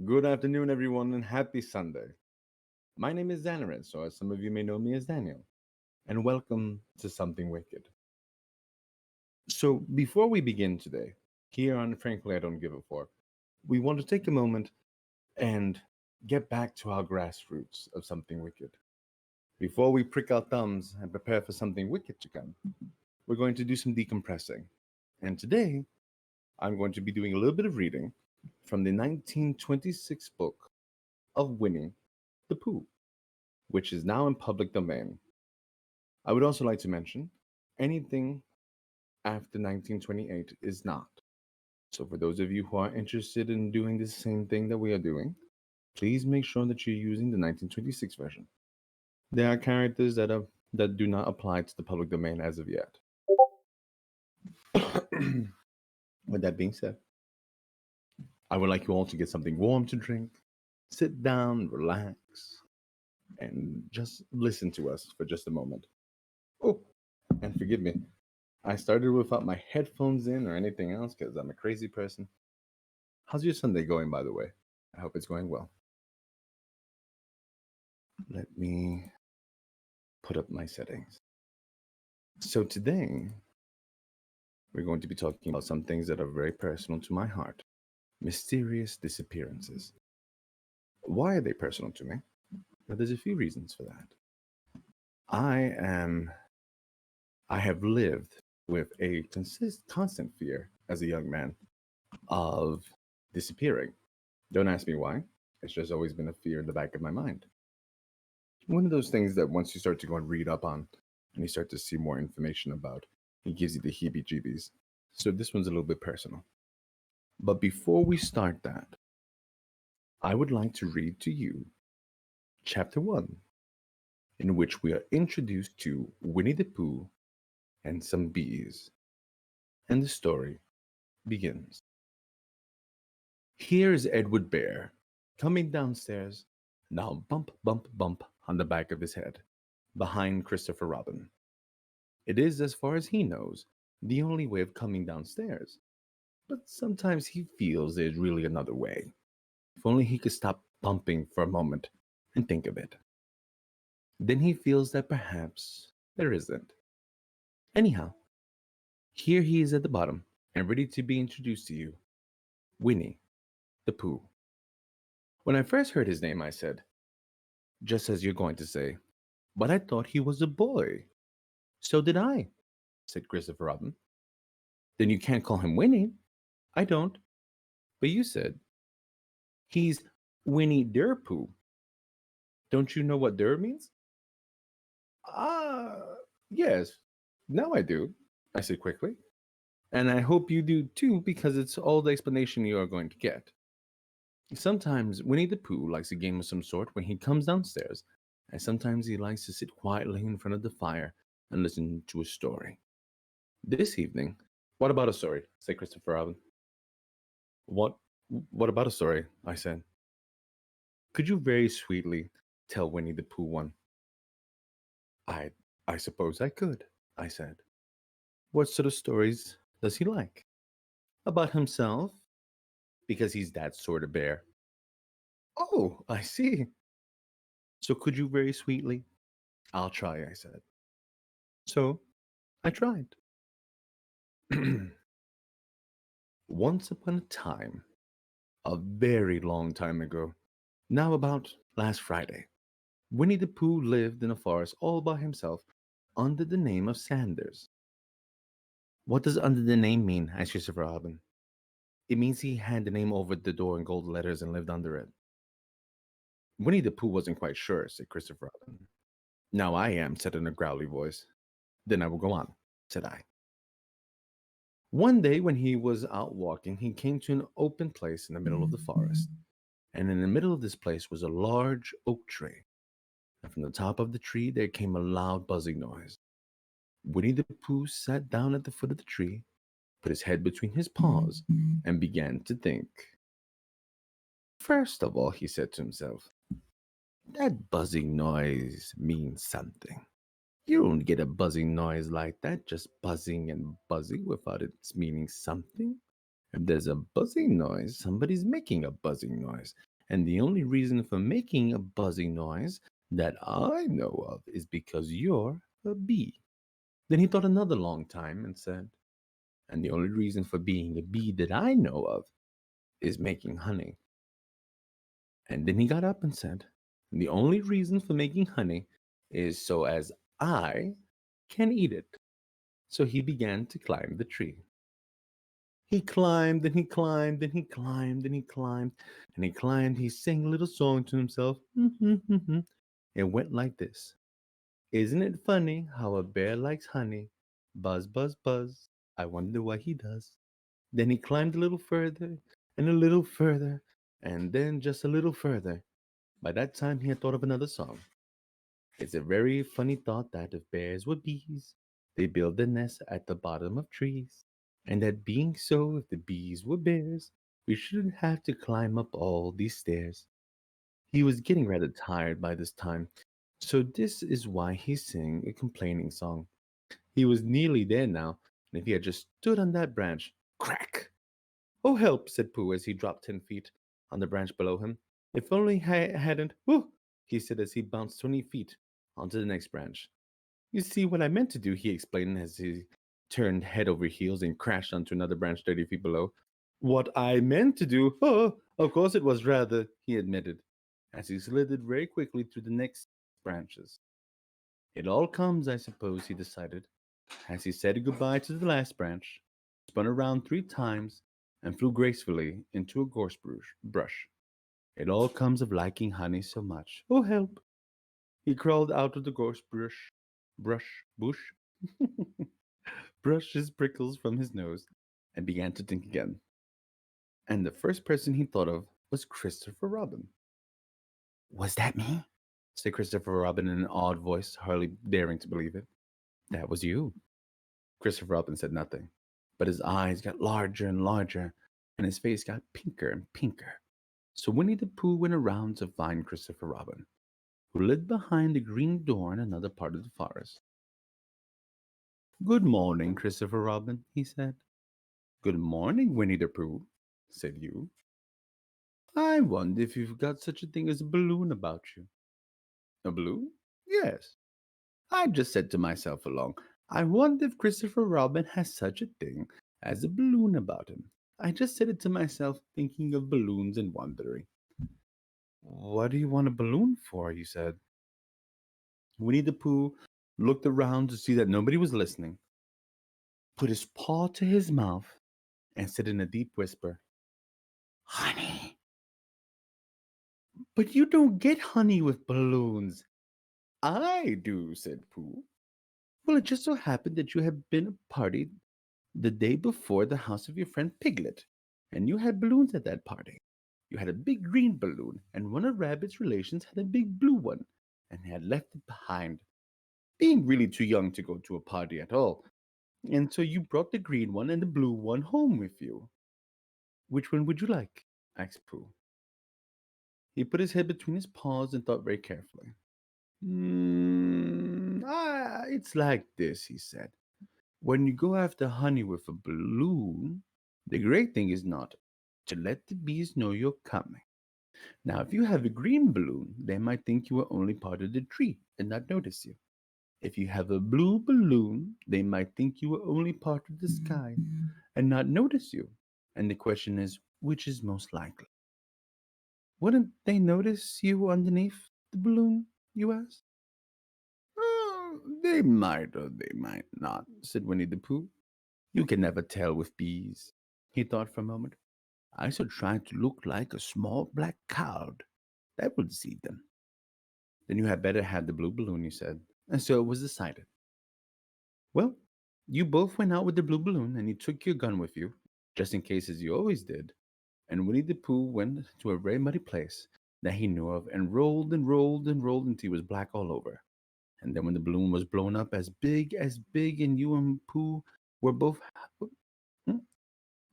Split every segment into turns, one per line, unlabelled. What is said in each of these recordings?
Good afternoon, everyone, and happy Sunday. My name is Xanaris, or as some of you may know me as Daniel, and welcome to Something Wicked. So, before we begin today, here on Frankly I Don't Give a Fork, we want to take a moment and get back to our grassroots of Something Wicked. Before we prick our thumbs and prepare for something wicked to come, we're going to do some decompressing. And today, I'm going to be doing a little bit of reading from the 1926 book of Winnie the Pooh, which is now in public domain. I would also like to mention anything after 1928 is not. So, for those of you who are interested in doing the same thing that we are doing, please make sure that you're using the 1926 version. There are characters that do not apply to the public domain as of yet. With that being said, I would like you all to get something warm to drink, sit down, relax, and just listen to us for just a moment. Oh, and forgive me, I started without my headphones in or anything else because I'm a crazy person. How's your Sunday going, by the way? I hope it's going well. Let me put up my settings. So, today, we're going to be talking about some things that are very personal to my heart: mysterious disappearances. Why are they personal to me? Well, there's a few reasons for that. I am, I have lived with a constant fear as a young man of disappearing. Don't ask me why. It's just always been a fear in the back of my mind. One of those things that once you start to go and read up on and you start to see more information about, it gives you the heebie jeebies. So this one's a little bit personal. But before we start that, I would like to read to you chapter 1, in which we are introduced to Winnie the Pooh and some bees. And the story begins. Here is Edward Bear coming downstairs, now bump, bump, bump on the back of his head, behind Christopher Robin. It is, as far as he knows, the only way of coming downstairs. But sometimes he feels there's really another way. If only he could stop bumping for a moment and think of it. Then he feels that perhaps there isn't. Anyhow, here he is at the bottom and ready to be introduced to you. Winnie the Pooh. When I first heard his name, I said, just as you're going to say, but I thought he was a boy. So did I, said Christopher Robin. Then you can't call him Winnie. I don't. But you said, he's Winnie der Pooh. Don't you know what der means? Ah, yes. Now I do, I said quickly. And I hope you do too, because it's all the explanation you are going to get. Sometimes Winnie the Pooh likes a game of some sort when he comes downstairs, and sometimes he likes to sit quietly in front of the fire and listen to a story. This evening, what about a story? Said Christopher Robin. What what about a story? I said. Could you very sweetly tell Winnie the Pooh one? I I suppose I could, I said. What sort of stories does he like? About himself? Because he's that sort of bear. Oh, I see. So could you very sweetly? I'll try, I said. So I tried. Once upon a time, a very long time ago, now about last Friday, Winnie the Pooh lived in a forest all by himself under the name of Sanders. What does under the name mean? Asked Christopher Robin. It means he had the name over the door in gold letters and lived under it. Winnie the Pooh wasn't quite sure, said Christopher Robin. Now I am, said in a growly voice. Then I will go on, said I. One day when he was out walking, he came to an open place in the middle of the forest. And in the middle of this place was a large oak tree. And from the top of the tree there came a loud buzzing noise. Winnie the Pooh sat down at the foot of the tree, put his head between his paws, and began to think. First of all, he said to himself, that buzzing noise means something. You don't get a buzzing noise like that, just buzzing and buzzing without its meaning something. If there's a buzzing noise, somebody's making a buzzing noise. And the only reason for making a buzzing noise that I know of is because you're a bee. Then he thought another long time and said, and the only reason for being a bee that I know of is making honey. And then he got up and said, and the only reason for making honey is so as I can eat it. So he began to climb the tree. He climbed and he climbed and he climbed and he climbed and he climbed. He sang a little song to himself. It went like this. Isn't it funny how a bear likes honey? Buzz, buzz, buzz. I wonder what he does. Then he climbed a little further and a little further and then just a little further. By that time, he had thought of another song. It's a very funny thought that if bears were bees, they build their nests at the bottom of trees. And that being so, if the bees were bears, we shouldn't have to climb up all these stairs. He was getting rather tired by this time, so this is why he sang a complaining song. He was nearly there now, and if he had just stood on that branch, crack! Oh, help, said Pooh as he dropped 10 feet on the branch below him. If only I hadn't. Whoo! He said as he bounced 20 feet onto the next branch. You see, what I meant to do, he explained as he turned head over heels and crashed onto another branch 30 feet below. What I meant to do? Oh, of course it was rather, he admitted, as he slithered very quickly through the next branches. It all comes, I suppose, he decided, as he said goodbye to the last branch, spun around 3 times, and flew gracefully into a gorse brush. It all comes of liking honey so much. Oh, help! He crawled out of the gorse bush, brushed his prickles from his nose, and began to think again. And the first person he thought of was Christopher Robin. Was that me? Said Christopher Robin in an awed voice, hardly daring to believe it. That was you. Christopher Robin said nothing, but his eyes got larger and larger, and his face got pinker and pinker. So Winnie the Pooh went around to find Christopher Robin, who lived behind the green door in another part of the forest. Good morning, Christopher Robin, he said. Good morning, Winnie the Pooh, said you. I wonder if you've got such a thing as a balloon about you. A balloon? Yes. I just said to myself along, I wonder if Christopher Robin has such a thing as a balloon about him. I just said it to myself, thinking of balloons and wondering. What do you want a balloon for? He said. Winnie the Pooh looked around to see that nobody was listening, put his paw to his mouth, and said in a deep whisper, Honey. But you don't get honey with balloons. I do, said Pooh. Well, it just so happened that you had been a party the day before the house of your friend Piglet, and you had balloons at that party. You had a big green balloon, and one of Rabbit's relations had a big blue one, and had left it behind, being really too young to go to a party at all. And so you brought the green one and the blue one home with you. Which one would you like? Asked Pooh. He put his head between his paws and thought very carefully. It's like this, he said. When you go after honey with a balloon, the great thing is not to let the bees know you're coming. Now, if you have a green balloon, they might think you are only part of the tree and not notice you. If you have a blue balloon, they might think you are only part of the sky and not notice you. And the question is, which is most likely? Wouldn't they notice you underneath the balloon, you asked? Oh, they might or they might not, said Winnie the Pooh. You can never tell with bees. He thought for a moment. I shall try to look like a small black cloud. That will deceive them. Then you had better have the blue balloon, he said. And so it was decided. Well, you both went out with the blue balloon and you took your gun with you, just in case as you always did. And Winnie the Pooh went to a very muddy place that he knew of and rolled and rolled and rolled until he was black all over. And then when the balloon was blown up as big, and you and Pooh were both hmm?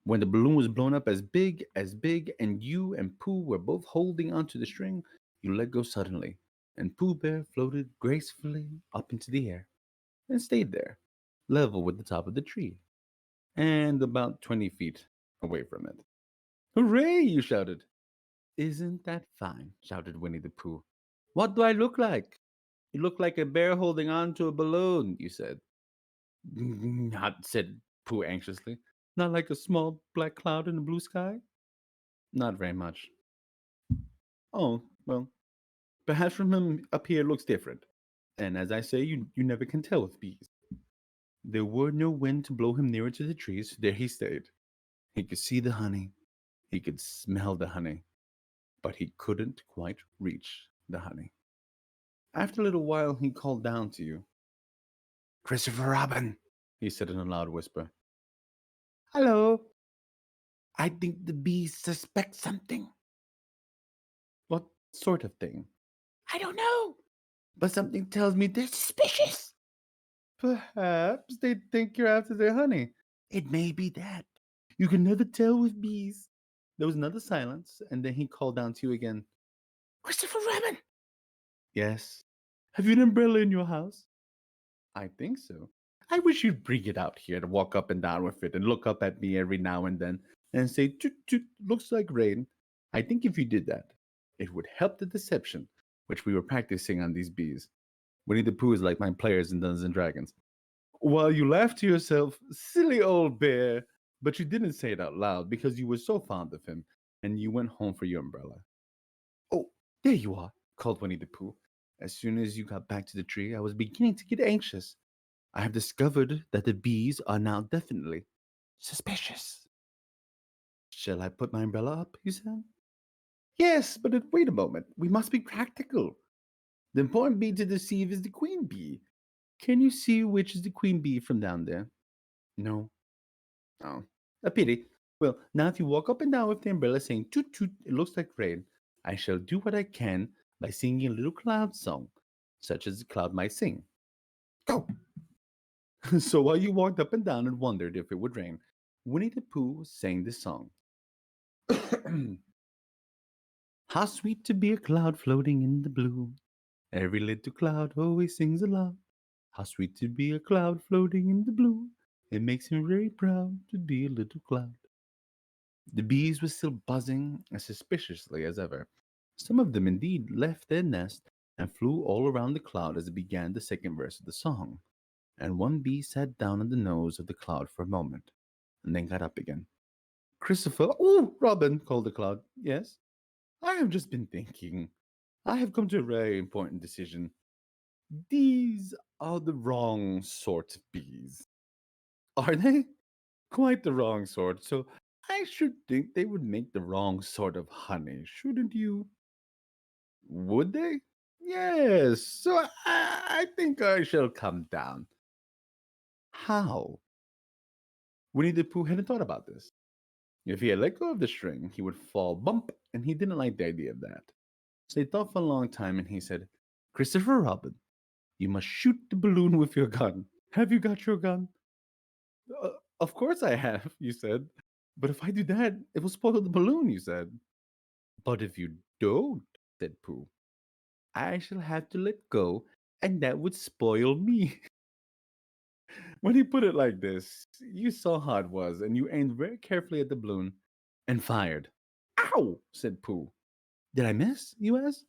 When the balloon was blown up as big, and you and Pooh were both holding onto the string, you let go suddenly, and Pooh Bear floated gracefully up into the air and stayed there, level with the top of the tree, and about 20 feet away from it. Hooray! You shouted. Isn't that fine? Shouted Winnie the Pooh. What do I look like? You look like a bear holding on to a balloon, you said. Not, said Pooh anxiously. Not like a small black cloud in the blue sky? Not very much. Oh, well, perhaps from him up here looks different. And as I say, you never can tell with bees. There were no wind to blow him nearer to the trees, so there he stayed. He could see the honey, he could smell the honey, but he couldn't quite reach the honey. After a little while, he called down to you. Christopher Robin, he said in a loud whisper. Hello. I think the bees suspect something. What sort of thing? I don't know, but something tells me they're suspicious. Perhaps they think you're after their honey. It may be that. You can never tell with bees. There was another silence, and then he called down to you again. Christopher Robin! Yes. Have you an umbrella in your house? I think so. I wish you'd bring it out here to walk up and down with it and look up at me every now and then and say, toot toot, looks like rain. I think if you did that, it would help the deception, which we were practicing on these bees. Winnie the Pooh is like my players in Dungeons and Dragons. While you laughed to yourself, silly old bear, but you didn't say it out loud because you were so fond of him, and you went home for your umbrella. Oh, there you are, called Winnie the Pooh. As soon as you got back to the tree, I was beginning to get anxious. I have discovered that the bees are now definitely suspicious. Shall I put my umbrella up? You said. Yes, but wait a moment. We must be practical. The important bee to deceive is the queen bee. Can you see which is the queen bee from down there? No. Oh, a pity. Well, now if you walk up and down with the umbrella saying toot toot, it looks like rain, I shall do what I can by singing a little cloud song, such as the cloud might sing. Go! So while you walked up and down and wondered if it would rain, Winnie the Pooh sang this song. How sweet to be a cloud floating in the blue. Every little cloud always sings aloud. How sweet to be a cloud floating in the blue. It makes him very proud to be a little cloud. The bees were still buzzing as suspiciously as ever. Some of them indeed left their nest and flew all around the cloud as it began the second verse of the song. And one bee sat down on the nose of the cloud for a moment, and then got up again. Christopher, oh, Robin, called the cloud. Yes? I have just been thinking. I have come to a very important decision. These are the wrong sort of bees. Are they? Quite the wrong sort, so I should think they would make the wrong sort of honey, shouldn't you? Would they? Yes, so I think I shall come down. How? Winnie the Pooh hadn't thought about this. If he had let go of the string, he would fall bump, and he didn't like the idea of that. So he thought for a long time, and he said, Christopher Robin, you must shoot the balloon with your gun. Have you got your gun? Of course I have, you said. But if I do that, it will spoil the balloon, you said. But if you don't, said Pooh, I shall have to let go, and that would spoil me. When he put it like this, you saw how it was, and you aimed very carefully at the balloon and fired. Ow! Said Pooh. Did I miss? You asked.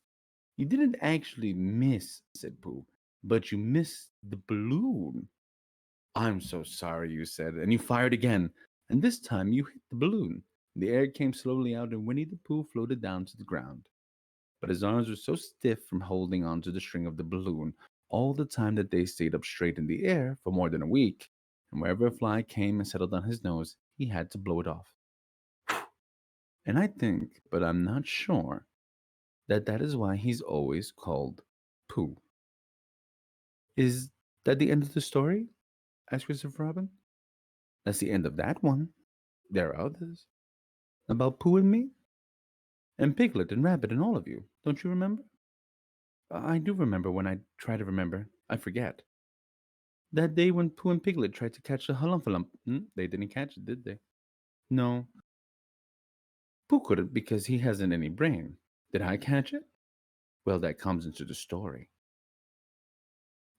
You didn't actually miss, said Pooh, but you missed the balloon. I'm so sorry, you said, and you fired again, and this time you hit the balloon. The air came slowly out, and Winnie the Pooh floated down to the ground. But his arms were so stiff from holding on to the string of the balloon all the time that they stayed up straight in the air for more than a week, and wherever a fly came and settled on his nose, he had to blow it off. And I think, but I'm not sure, that is why he's always called Pooh. Is that the end of the story? Asked Christopher Robin. That's the end of that one. There are others. About Pooh and me? And Piglet and Rabbit and all of you. Don't you remember? I do remember when I try to remember. I forget. That day when Pooh and Piglet tried to catch the Halumphalump. They didn't catch it, did they? No. Pooh couldn't because he hasn't any brain. Did I catch it? Well, that comes into the story.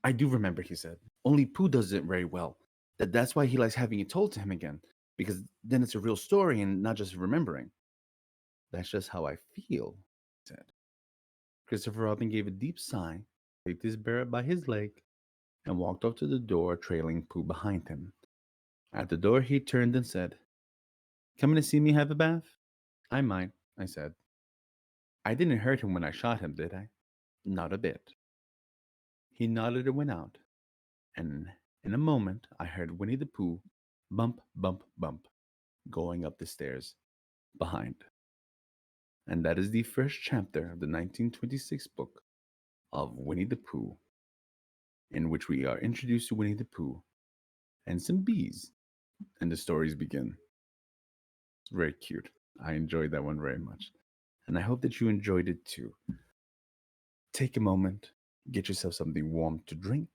I do remember, he said. Only Pooh does it very well. That's why he likes having it told to him again. because then it's a real story and not just remembering. That's just how I feel, he said. Christopher Robin gave a deep sigh, picked his bear up by his leg, and walked off to the door, trailing Pooh behind him. At the door, he turned and said, "Coming to see me have a bath?" "I might," I said. "I didn't hurt him when I shot him, did I?" "Not a bit." He nodded and went out, and in a moment I heard Winnie the Pooh bump, bump, bump, going up the stairs behind. And that is the first chapter of the 1926 book of Winnie the Pooh, in which we are introduced to Winnie the Pooh and some bees, and the stories begin. It's very cute. I enjoyed that one very much, and I hope that you enjoyed it too. Take a moment, get yourself something warm to drink,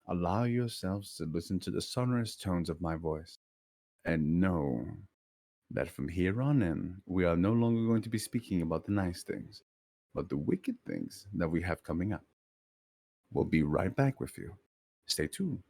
allow yourselves to listen to the sonorous tones of my voice, and know that from here on in, we are no longer going to be speaking about the nice things, but the wicked things that we have coming up. We'll be right back with you. Stay tuned.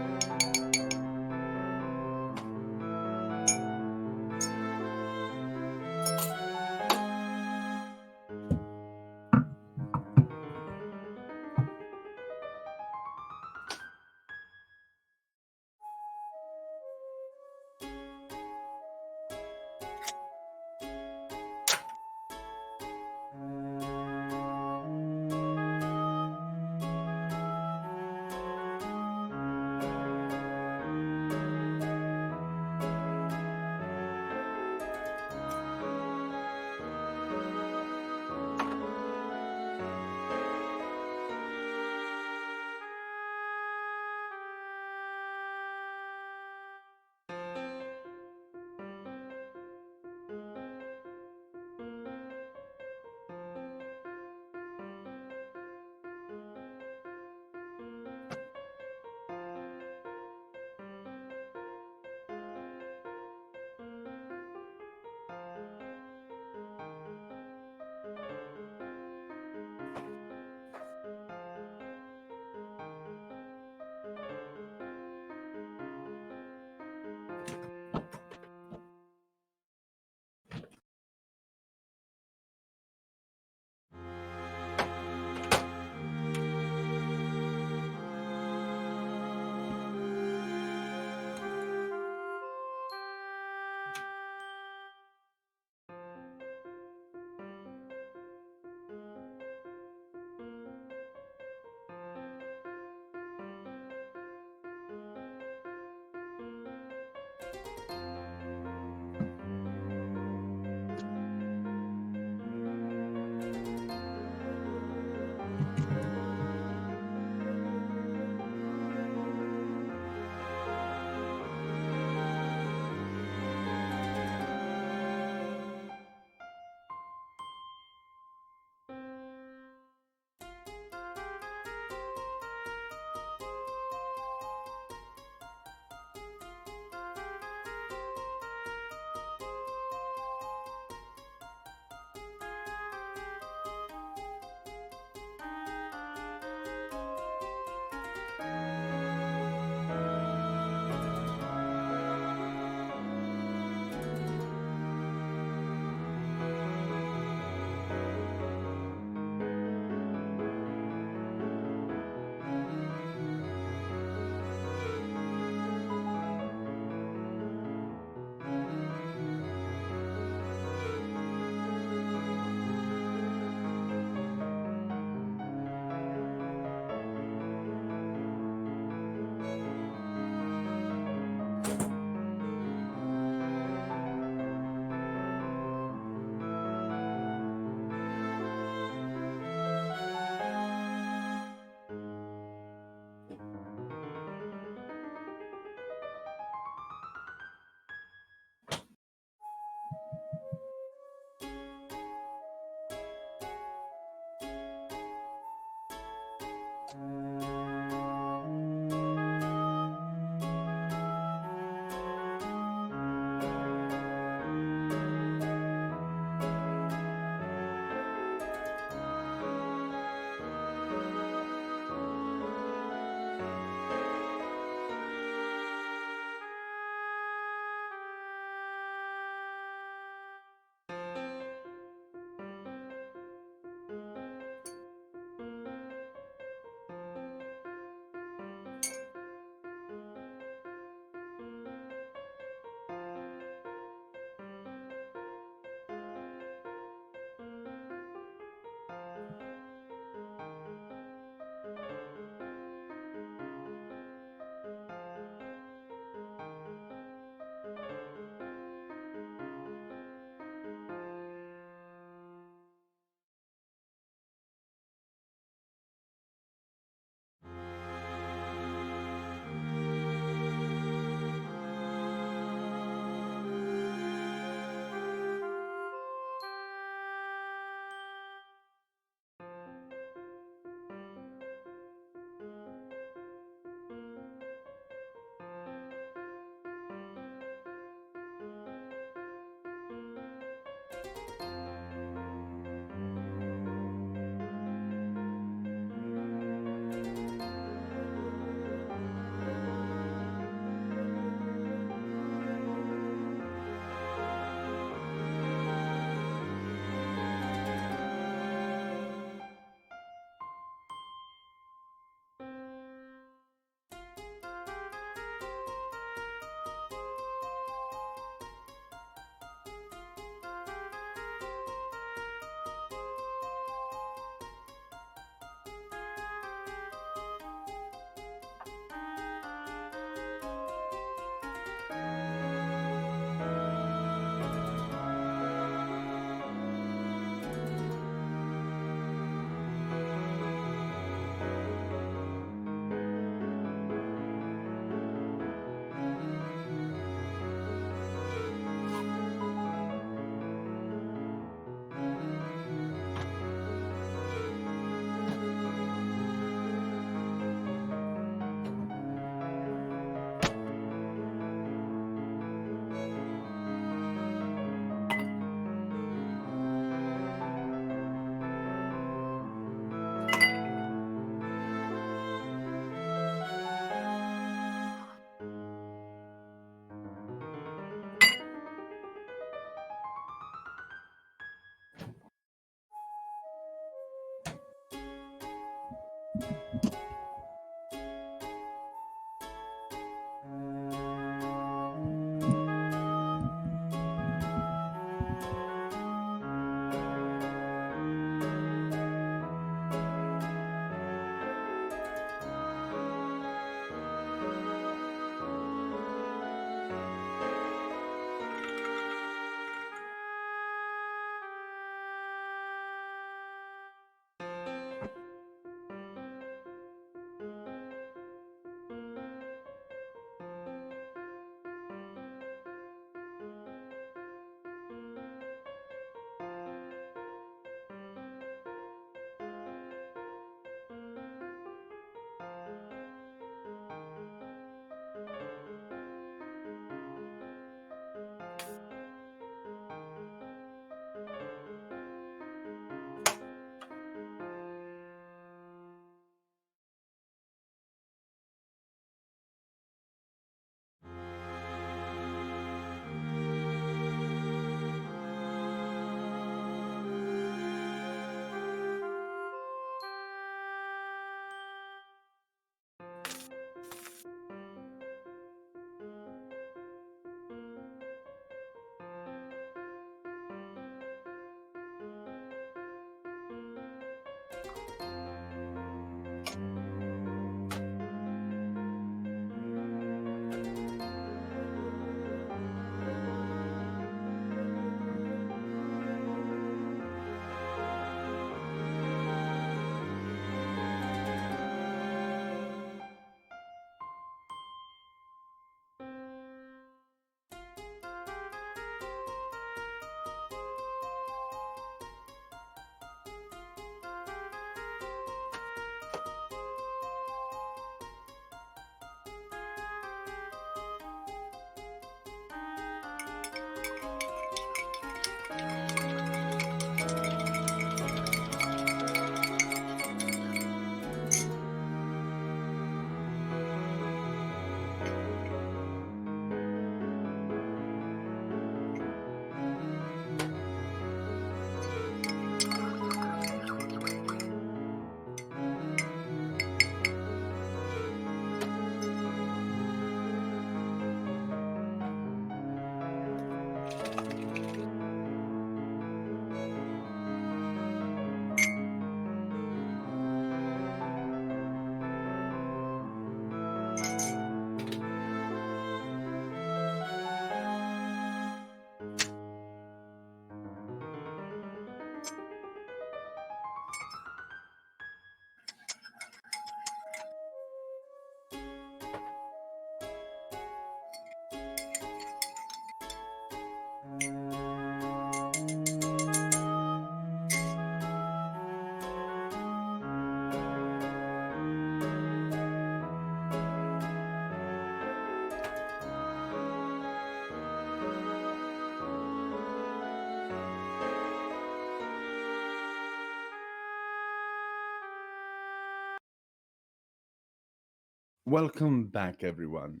Welcome back, everyone,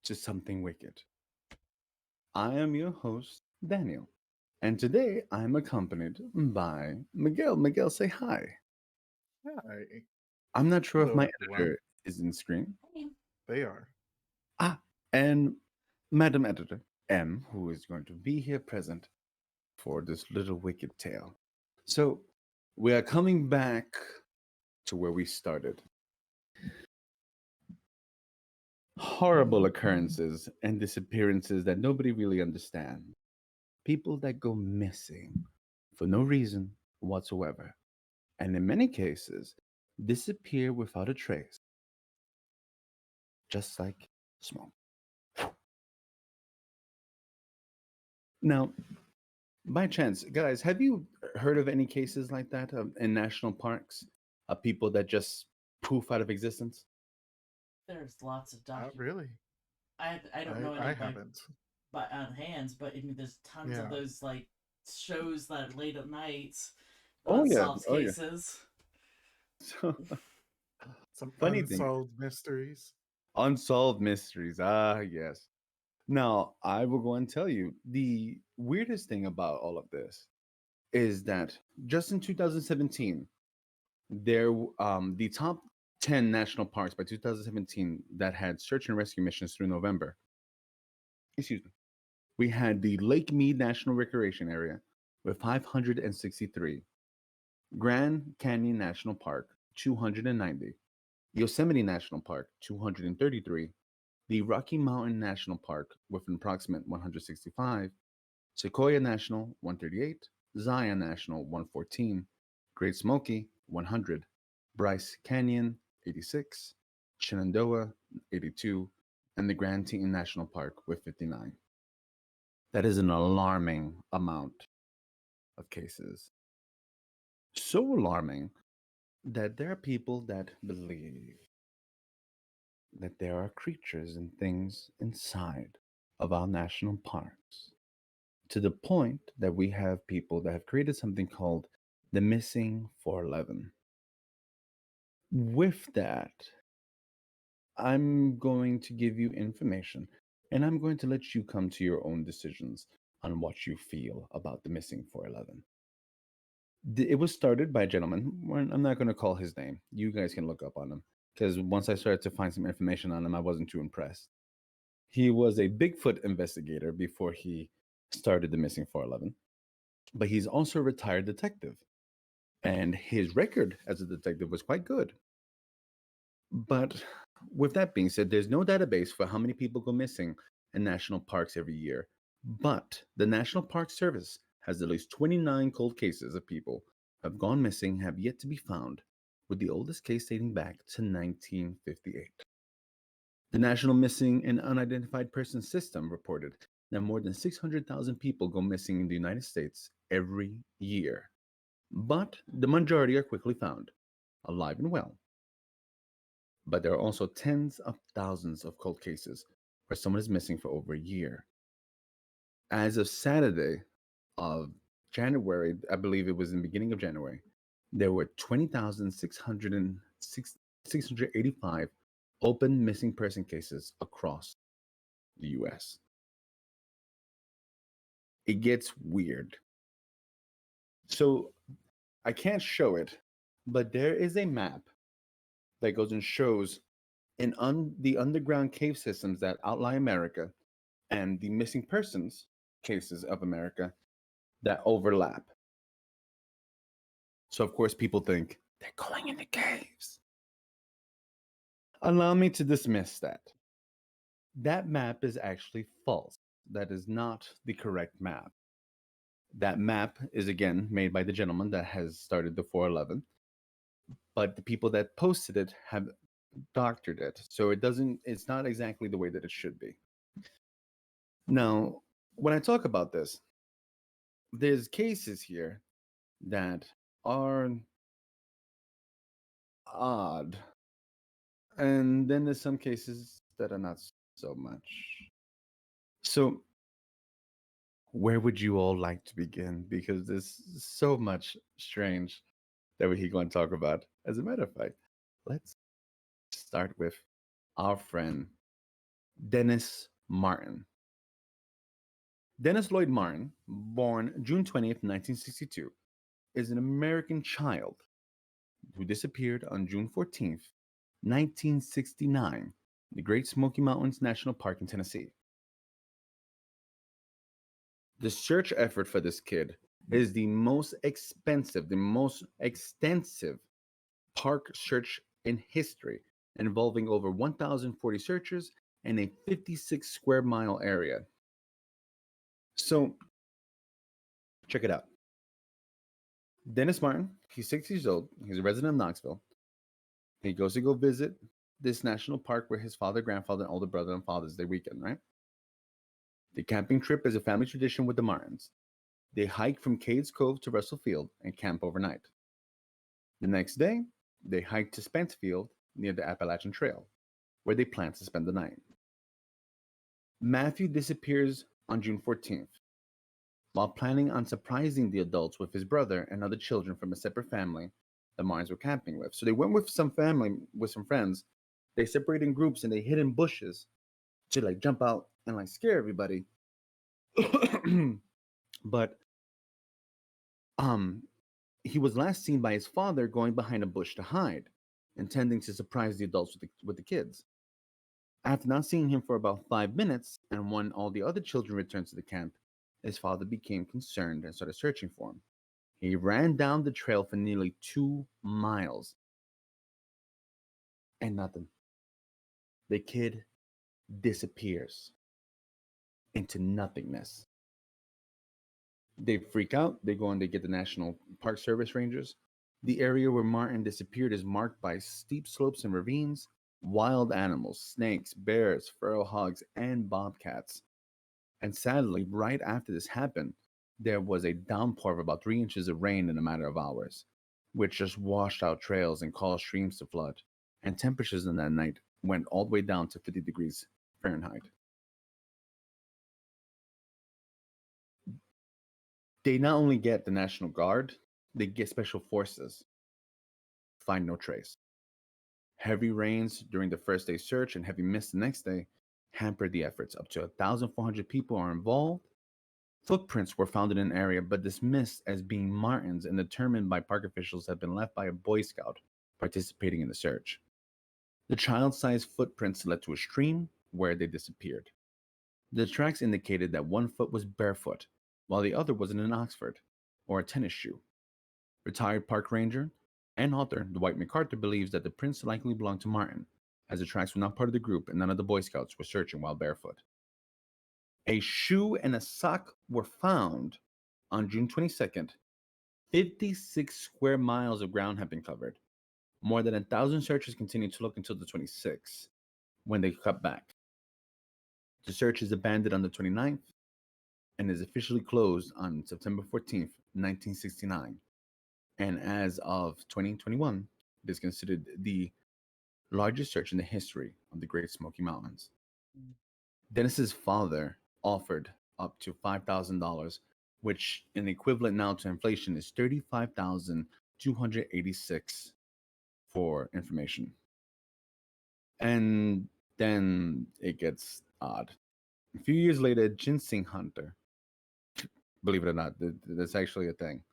to Something Wicked. I am your host, Daniel, and today I am accompanied by Miguel. Miguel, say hi.
Hi.
I'm not sure if
Hello,
my
everyone.
editor is in screen.
They are.
Ah, and Madam Editor, M, who is going to be here present for this little wicked tale. So, we are coming back to where we started. Horrible occurrences and disappearances that nobody really understands. People that go missing for no reason whatsoever, and in many cases, disappear without a trace, just like smoke. Now, by chance, guys, have you heard of any cases like that in national parks of people that just poof out of existence?
There's lots of
Not
docu.
really.
I don't
I
know
I
any
haven't.
by on hands, but I mean, there's tons of
Yeah.
those like shows that are late at night
Oh yeah,
solves
oh yeah.
cases.
So
Some
funny thing,
unsolved mysteries.
unsolved mysteries. Ah, yes. Now I will go and tell you the weirdest thing about all of this is that just in 2017, the top 10 national parks by 2017 that had search and rescue missions through November. Excuse me. We had the Lake Mead National Recreation Area with 563, Grand Canyon National Park 290, Yosemite National Park 233, the Rocky Mountain National Park with an approximate 165, Sequoia National 138, Zion National 114, Great Smoky 100, Bryce Canyon 86, Shenandoah 82, and the Grand Teton National Park with 59. That is an alarming amount of cases. So alarming that there are people that believe that there are creatures and things inside of our national parks, to the point that we have people that have created something called the Missing 411. With that, I'm going to give you information and I'm going to let you come to your own decisions on what you feel about the Missing 411. It was started by a gentleman. I'm not going to call his name. You guys can look up on him because once I started to find some information on him, I wasn't too impressed. He was a Bigfoot investigator before he started the Missing 411, but he's also a retired detective. And his record as a detective was quite good. But with that being said, there's no database for how many people go missing in national parks every year. But the National Park Service has at least 29 cold cases of people who have gone missing have yet to be found, with the oldest case dating back to 1958. The National Missing and Unidentified Persons System reported that more than 600,000 people go missing in the United States every year. But the majority are quickly found, alive and well. But there are also tens of thousands of cold cases where someone is missing for over a year. As of Saturday of January, I believe it was in the beginning of January, there were 20,685 open missing person cases across the US. It gets weird. So I can't show it, but there is a map that goes and shows the underground cave systems that outlie America and the missing persons cases of America that overlap. So, of course, people think they're going in the caves. Allow me to dismiss that. That map is actually false. That is not the correct map. That map is again made by the gentleman that has started the 411, but the people that posted it have doctored it. So it's not exactly the way that it should be. Now, when I talk about this, there's cases here that are odd. And then there's some cases that are not so much. So, where would you all like to begin? Because there's so much strange that we're going to talk about. As a matter of fact, let's start with our friend Dennis Martin. Dennis Lloyd Martin, born June 20th, 1962, is an American child who disappeared on June 14th, 1969, in the Great Smoky Mountains National Park in Tennessee. The search effort for this kid is the most expensive, the most extensive park search in history, involving over 1,040 searchers in a 56 square mile area. So, check it out. Dennis Martin, he's 6 years old. He's a resident of Knoxville. He goes to go visit this national park where his father, grandfather, and older brother on Father's Day weekend, right? The camping trip is a family tradition with the Martins. They hike from Cades Cove to Russell Field and camp overnight. The next day, they hike to Spence Field near the Appalachian Trail, where they plan to spend the night. Matthew disappears on June 14th. While planning on surprising the adults with his brother and other children from a separate family the Martins were camping with. So they went with some family, with some friends. They separated in groups and they hid in bushes to like jump out and like scare everybody. But he was last seen by his father going behind a bush to hide, intending to surprise the adults with the kids. After not seeing him for about 5 minutes, and when all the other children returned to the camp, his father became concerned and started searching for him. He ran down the trail for nearly 2 miles. And nothing. The kid disappears into nothingness. They freak out. They go and they get the National Park Service rangers. The area where Martin disappeared is marked by steep slopes and ravines, wild animals, snakes, bears, feral hogs, and bobcats. And sadly, right after this happened, there was a downpour of about 3 inches of rain in a matter of hours, which just washed out trails and caused streams to flood. And temperatures in that night went all the way down to 50 degrees Fahrenheit. They not only get the National Guard, they get special forces. Find no trace. Heavy rains during the first day search and heavy mist the next day hampered the efforts. Up to 1,400 people are involved. Footprints were found in an area but dismissed as being Martin's and determined by park officials had been left by a Boy Scout participating in the search. The child-sized footprints led to a stream where they disappeared. The tracks indicated that one foot was barefoot, while the other was in an Oxford or a tennis shoe. Retired park ranger and author Dwight McArthur believes that the prints likely belonged to Martin, as the tracks were not part of the group and none of the Boy Scouts were searching while barefoot. A shoe and a sock were found on June 22nd. 56 square miles of ground have been covered. More than 1,000 searchers continued to look until the 26th, when they cut back. The search is abandoned on the 29th and is officially closed on September 14th, 1969. And as of 2021, it is considered the largest search in the history of the Great Smoky Mountains. Dennis's father offered up to $5,000, which in equivalent now to inflation is $35,286 for information. And then it gets odd. A few years later, a ginseng hunter, believe it or not, that's actually a thing.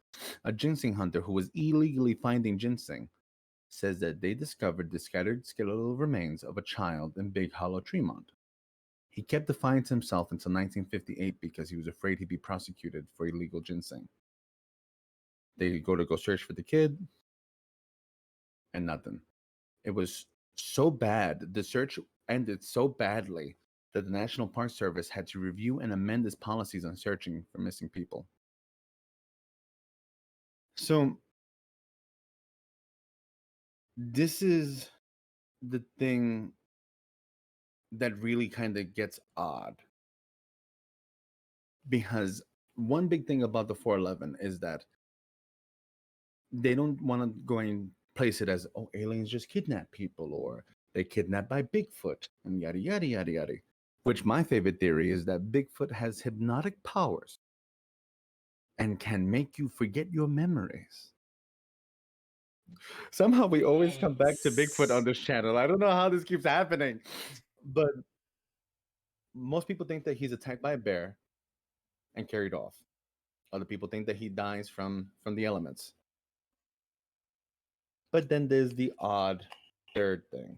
A ginseng hunter who was illegally finding ginseng says that they discovered the scattered skeletal remains of a child in Big Hollow, Tremont. He kept defying to himself until 1958 because he was afraid he'd be prosecuted for illegal ginseng. They go search for the kid, and nothing. It was so bad, the search ended so badly that the National Park Service had to review and amend its policies on searching for missing people. So, this is the thing that really kind of gets odd. Because one big thing about the 411 is that they don't want to go and place it as, oh, aliens just kidnap people, or they kidnapped by Bigfoot, and yada, yada, yada, yada. Which my favorite theory is that Bigfoot has hypnotic powers and can make you forget your memories. Somehow we always come back to Bigfoot on
Yikes.
this channel. I don't know how this keeps happening. But most people think that he's attacked by a bear and carried off. Other people think that he dies from the elements. But then there's the odd third thing.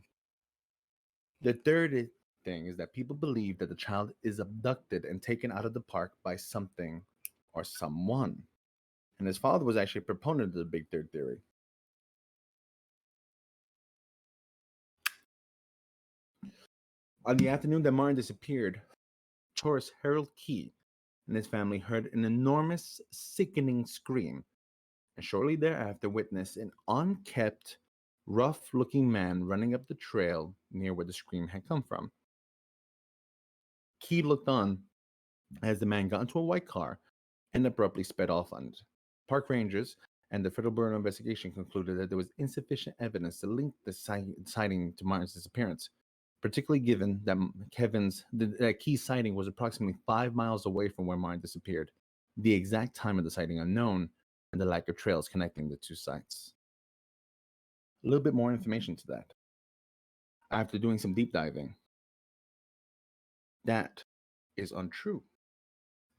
The third thing is that people believe that the child is abducted and taken out of the park by something or someone. And his father was actually a proponent of the big third theory. On the afternoon that Martin disappeared, tourist Harold Key and his family heard an enormous, sickening scream, and shortly thereafter witnessed an unkempt, rough-looking man running up the trail near where the scream had come from. Key looked on as the man got into a white car and abruptly sped off on it. Park rangers and the Federal Bureau of Investigation concluded that there was insufficient evidence to link the sighting to Martin's disappearance, particularly given that that Key's sighting was approximately 5 miles away from where Martin disappeared, the exact time of the sighting unknown, and the lack of trails connecting the two sites. A little bit more information to that. After doing some deep diving, that is untrue.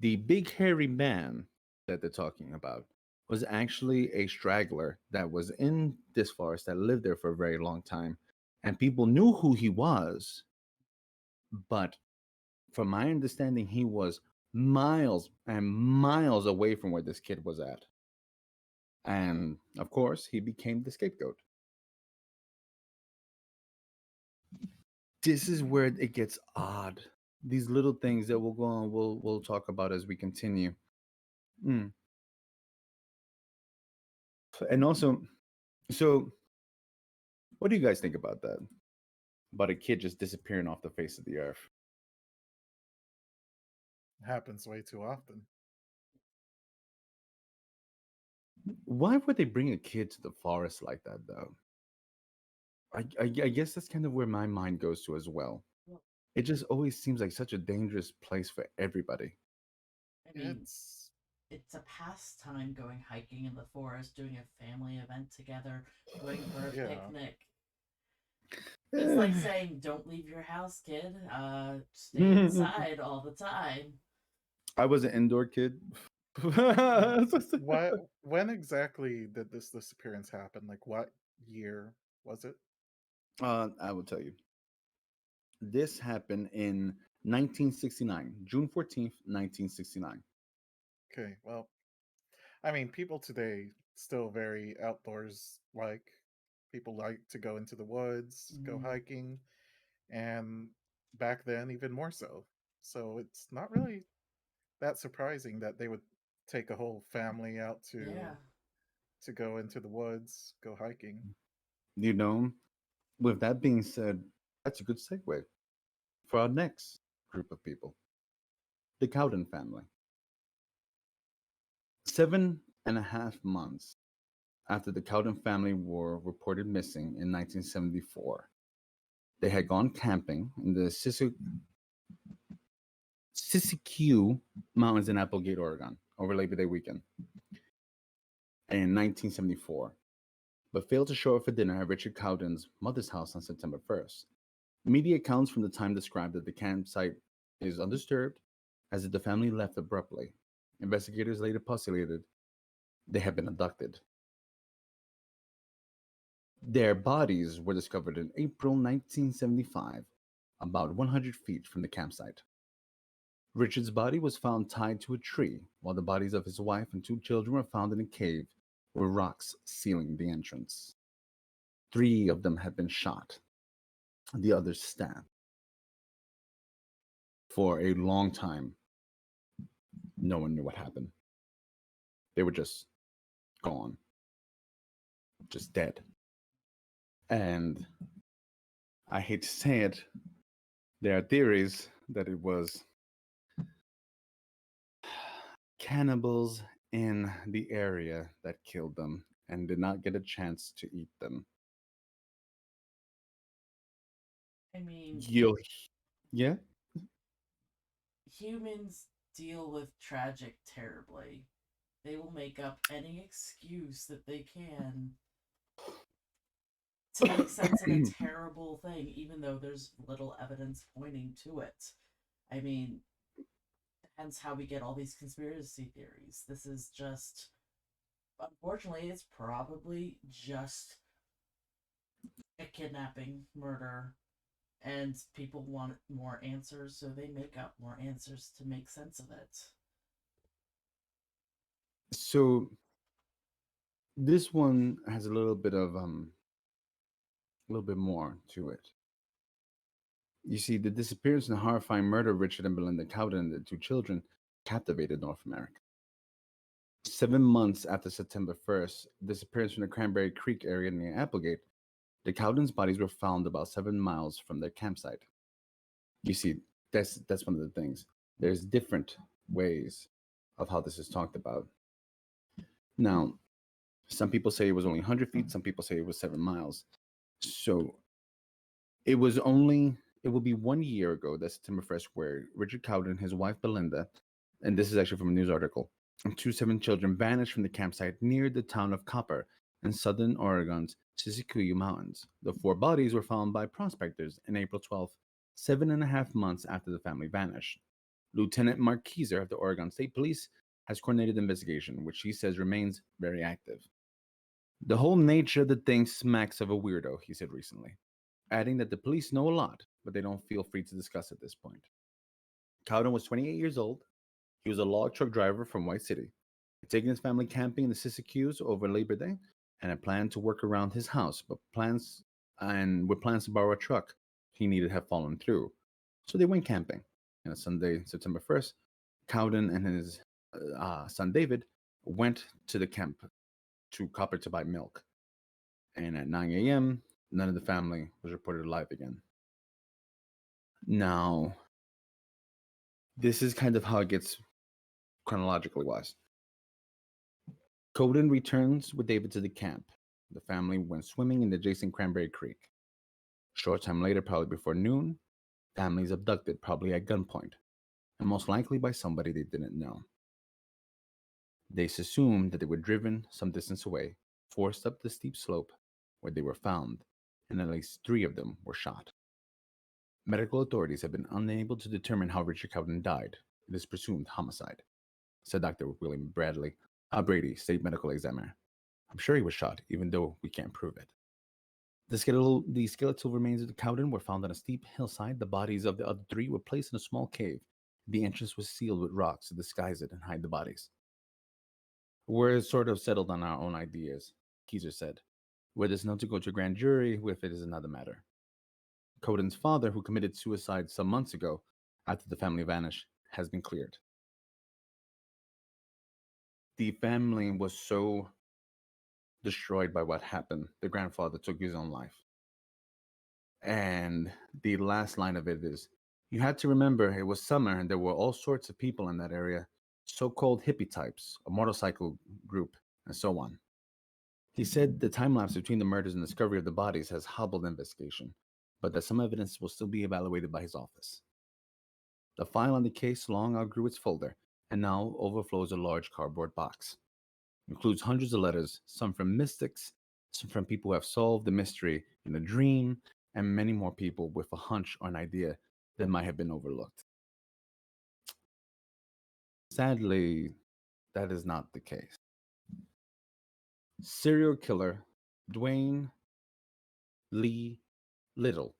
The big hairy man that they're talking about was actually a straggler that was in this forest that lived there for a very long time. And people knew who he was, but from my understanding, he was miles and miles away from where this kid was at. And of course, he became the scapegoat. This is where it gets odd. These little things that we'll go on, we'll talk about as we continue. And also, so what do you guys think about that? About a kid just disappearing off the face of the earth?
Happens way too often.
Why would they bring a kid to the forest like that, though? I guess that's kind of where my mind goes to as well.
Well,
It just always seems like such a dangerous place for everybody.
I mean,
It's
it's a pastime going hiking in the forest, doing a family event together, going for a
Yeah.
picnic. It's like saying, "Don't leave your house, kid. Stay inside all the time."
I was an indoor kid.
when exactly did this disappearance happen? Like what year was it?
I will tell you. This happened in 1969, June 14th, 1969.
Okay, well, I mean, people today still very outdoors like. People like to go into the woods, go
Mhm.
hiking, and back then even more so. So it's not really that surprising that they would take a whole family out
Yeah.
to go into the woods, go hiking.
You know, with that being said, that's a good segue for our next group of people, the Cowden family. 7.5 months after the Cowden family were reported missing in 1974, they had gone camping in the Siskiyou Mountains in Applegate, Oregon, over Labor Day weekend in 1974, but failed to show up for dinner at Richard Cowden's mother's house on September 1st. Media accounts from the time described that the campsite is undisturbed, as if the family left abruptly. Investigators later postulated they had been abducted. Their bodies were discovered in April 1975, about 100 feet from the campsite. Richard's body was found tied to a tree, while the bodies of his wife and 2 children were found in a cave with rocks sealing the entrance. 3 of them had been shot, the others stabbed. For a long time, no one knew what happened. They were just gone, just dead. And I hate to say it, there are theories that it was cannibals in the area that killed them and did not get a chance to eat them.
I mean,
Yeah?
humans deal with tragic terribly. They will make up any excuse that they can. to make sense of a terrible thing, even though there's little evidence pointing to it. I mean, hence how we get all these conspiracy theories. This is just, unfortunately, it's probably just a kidnapping, murder, and people want more answers, so they make up more answers to make sense of it.
So this one has a little bit more to it. You see, the disappearance and horrifying murder of Richard and Belinda Cowden and the two children captivated North America. 7 months after September 1st, disappearance from the Cranberry Creek area near Applegate, the Cowdens' bodies were found about 7 miles from their campsite. You see, that's one of the things. There's different ways of how this is talked about. Now, some people say it was only 100 feet. Some people say it was 7 miles. So it will be 1 year ago, that's September 1st, where Richard Cowden and his wife Belinda, and this is actually from a news article, and 7 children vanished from the campsite near the town of Copper in southern Oregon's Siskiyou Mountains. The 4 bodies were found by prospectors on April 12th, 7.5 months after the family vanished. Lieutenant Mark Keyser of the Oregon State Police has coordinated the investigation, which he says remains very active. The whole nature of the thing smacks of a weirdo, he said recently, adding that the police know a lot, but they don't feel free to discuss at this point. Cowden was 28 years old. He was a log truck driver from White City. He'd taken his family camping in the Siskiyous over Labor Day and had planned to work around his house, but plans to borrow a truck he needed have fallen through. So they went camping. And on Sunday, September 1st, Cowden and his son David went to the camp to Copper to buy milk. And at 9 a.m., none of the family was reported alive again. Now, this is kind of how it gets chronologically wise. Cowden returns with David to the camp. The family went swimming in the adjacent Cranberry Creek. Short time later, probably before noon, family is abducted, probably at gunpoint, and most likely by somebody they didn't know. They assumed that they were driven some distance away, forced up the steep slope where they were found, and at least 3 of them were shot. Medical authorities have been unable to determine how Richard Cowden died. It is presumed homicide, said Dr. William Brady, state medical examiner. I'm sure he was shot, even though we can't prove it. The skeletal remains of the Cowden were found on a steep hillside. The bodies of the other 3 were placed in a small cave. The entrance was sealed with rocks to disguise it and hide the bodies. We're sort of settled on our own ideas, Keyser said. Whether it's known to go to a grand jury with it is another matter. Cowden's father, who committed suicide some months ago after the family vanished, has been cleared. The family was so destroyed by what happened. The grandfather took his own life. And the last line of it is, you had to remember it was summer and there were all sorts of people in that area, so-called hippie types, a motorcycle group, and so on. He said the time lapse between the murders and discovery of the bodies has hobbled the investigation, but that some evidence will still be evaluated by his office. The file on the case long outgrew its folder and now overflows a large cardboard box. It includes hundreds of letters, some from mystics, some from people who have solved the mystery in a dream, and many more people with a hunch or an idea that might have been overlooked. Sadly, that is not the case. Serial killer Dwayne Lee Little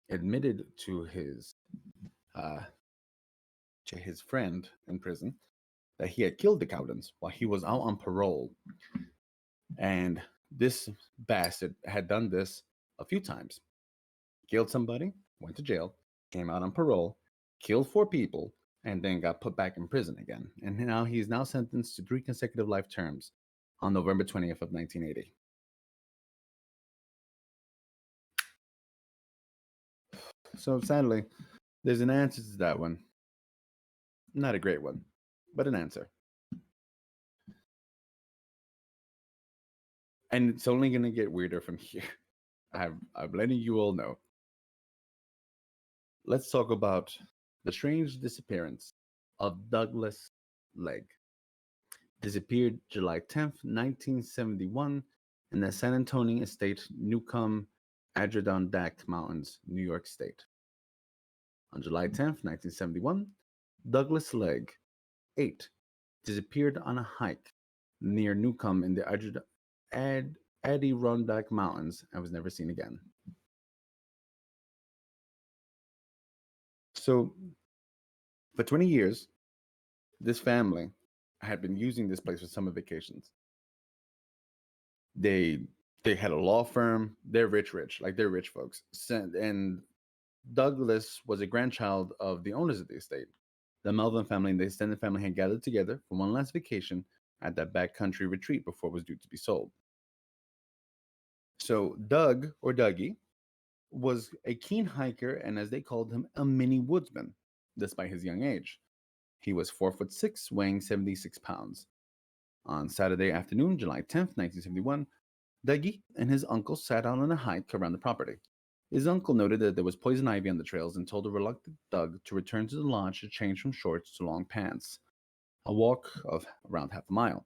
admitted to his friend in prison that he had killed the Cowdens while he was out on parole. And this bastard had done this a few times. Killed somebody, went to jail, came out on parole, killed 4 people, and then got put back in prison again. And now he's now sentenced to 3 consecutive life terms on November 20th of 1980. So sadly, there's an answer to that one. Not a great one, but an answer. And it's only going to get weirder from here. I'm letting you all know. Let's talk about the strange disappearance of Douglas Legg. Disappeared July 10th, 1971 in the San Antonio Estate, Newcomb, Adirondack Mountains, New York State. On July 10th, 1971, Douglas Legg, 8, disappeared on a hike near Newcomb in the Adirondack Mountains and was never seen again. So, for 20 years, this family had been using this place for summer vacations. They had a law firm. They're rich, like they're rich folks. And Douglas was a grandchild of the owners of the estate. The Melvin family and the extended family had gathered together for one last vacation at that backcountry retreat before it was due to be sold. So Doug, or Dougie, was a keen hiker and, as they called him, a mini woodsman, despite his young age. He was 4'6", weighing 76 pounds. On Saturday afternoon, July 10th, 1971, Dougie and his uncle sat out on a hike around the property. His uncle noted that there was poison ivy on the trails and told the reluctant Doug to return to the lodge to change from shorts to long pants, a walk of around half a mile.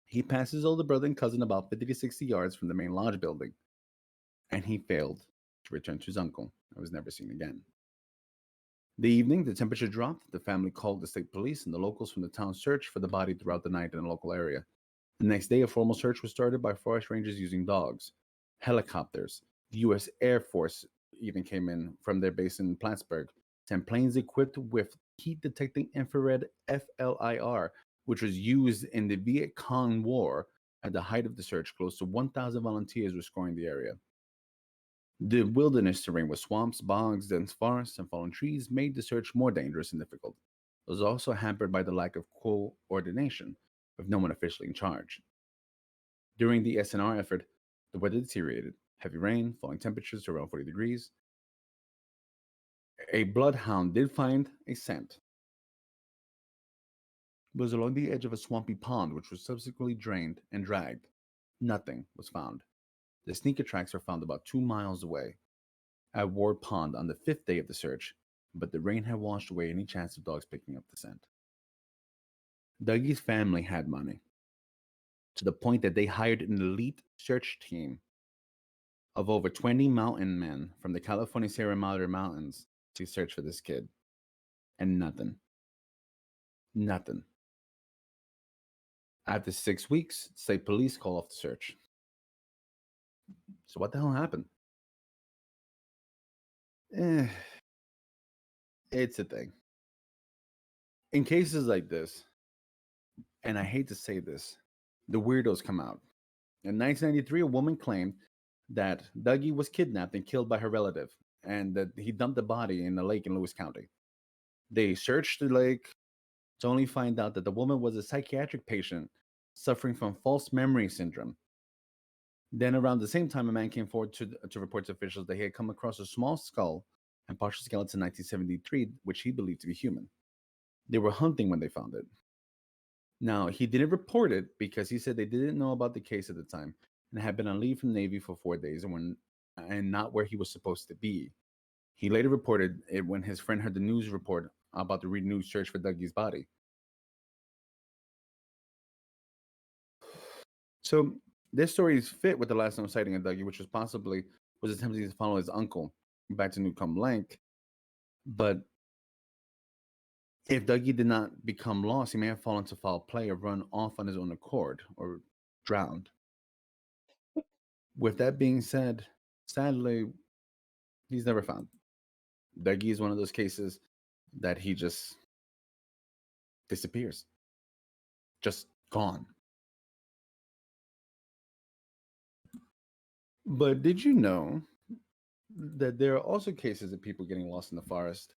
He passed his older brother and cousin about 50 to 60 yards from the main lodge building, and he failed to return to his uncle and was never seen again. The evening, the temperature dropped. The family called the state police, and the locals from the town searched for the body throughout the night in the local area. The next day, a formal search was started by forest rangers using dogs, helicopters. The U.S. Air Force even came in from their base in Plattsburgh, 10 planes equipped with heat-detecting infrared FLIR, which was used in the Viet Cong War. At the height of the search, close to 1,000 volunteers were scouring the area. The wilderness terrain with swamps, bogs, dense forests, and fallen trees made the search more dangerous and difficult. It was also hampered by the lack of coordination, with no one officially in charge. During the SNR effort, the weather deteriorated. Heavy rain, falling temperatures to around 40 degrees. A bloodhound did find a scent. It was along the edge of a swampy pond, which was subsequently drained and dragged. Nothing was found. The sneaker tracks were found about 2 miles away at Ward Pond on the 5th day of the search, but the rain had washed away any chance of dogs picking up the scent. Dougie's family had money, to the point that they hired an elite search team of over 20 mountain men from the California Sierra Madre Mountains to search for this kid. And nothing. Nothing. After 6 weeks, state police call off the search. So what the hell happened? It's a thing. In cases like this, and I hate to say this, the weirdos come out. In 1993, a woman claimed that Dougie was kidnapped and killed by her relative, and that he dumped the body in a lake in Lewis County. They searched the lake to only find out that the woman was a psychiatric patient suffering from false memory syndrome. Then, around the same time, a man came forward to report to officials that he had come across a small skull and partial skeleton in 1973, which he believed to be human. They were hunting when they found it. Now, he didn't report it because he said they didn't know about the case at the time and had been on leave from the Navy for 4 days and not where he was supposed to be. He later reported it when his friend heard the news report about the renewed search for Dougie's body. So this story is fit with the last known sighting of Dougie, which was attempting to follow his uncle back to Newcomb Lake. But if Dougie did not become lost, he may have fallen to foul play or run off on his own accord or drowned. With that being said, sadly, he's never found. Dougie is one of those cases that he just disappears. Just gone. But did you know that there are also cases of people getting lost in the forest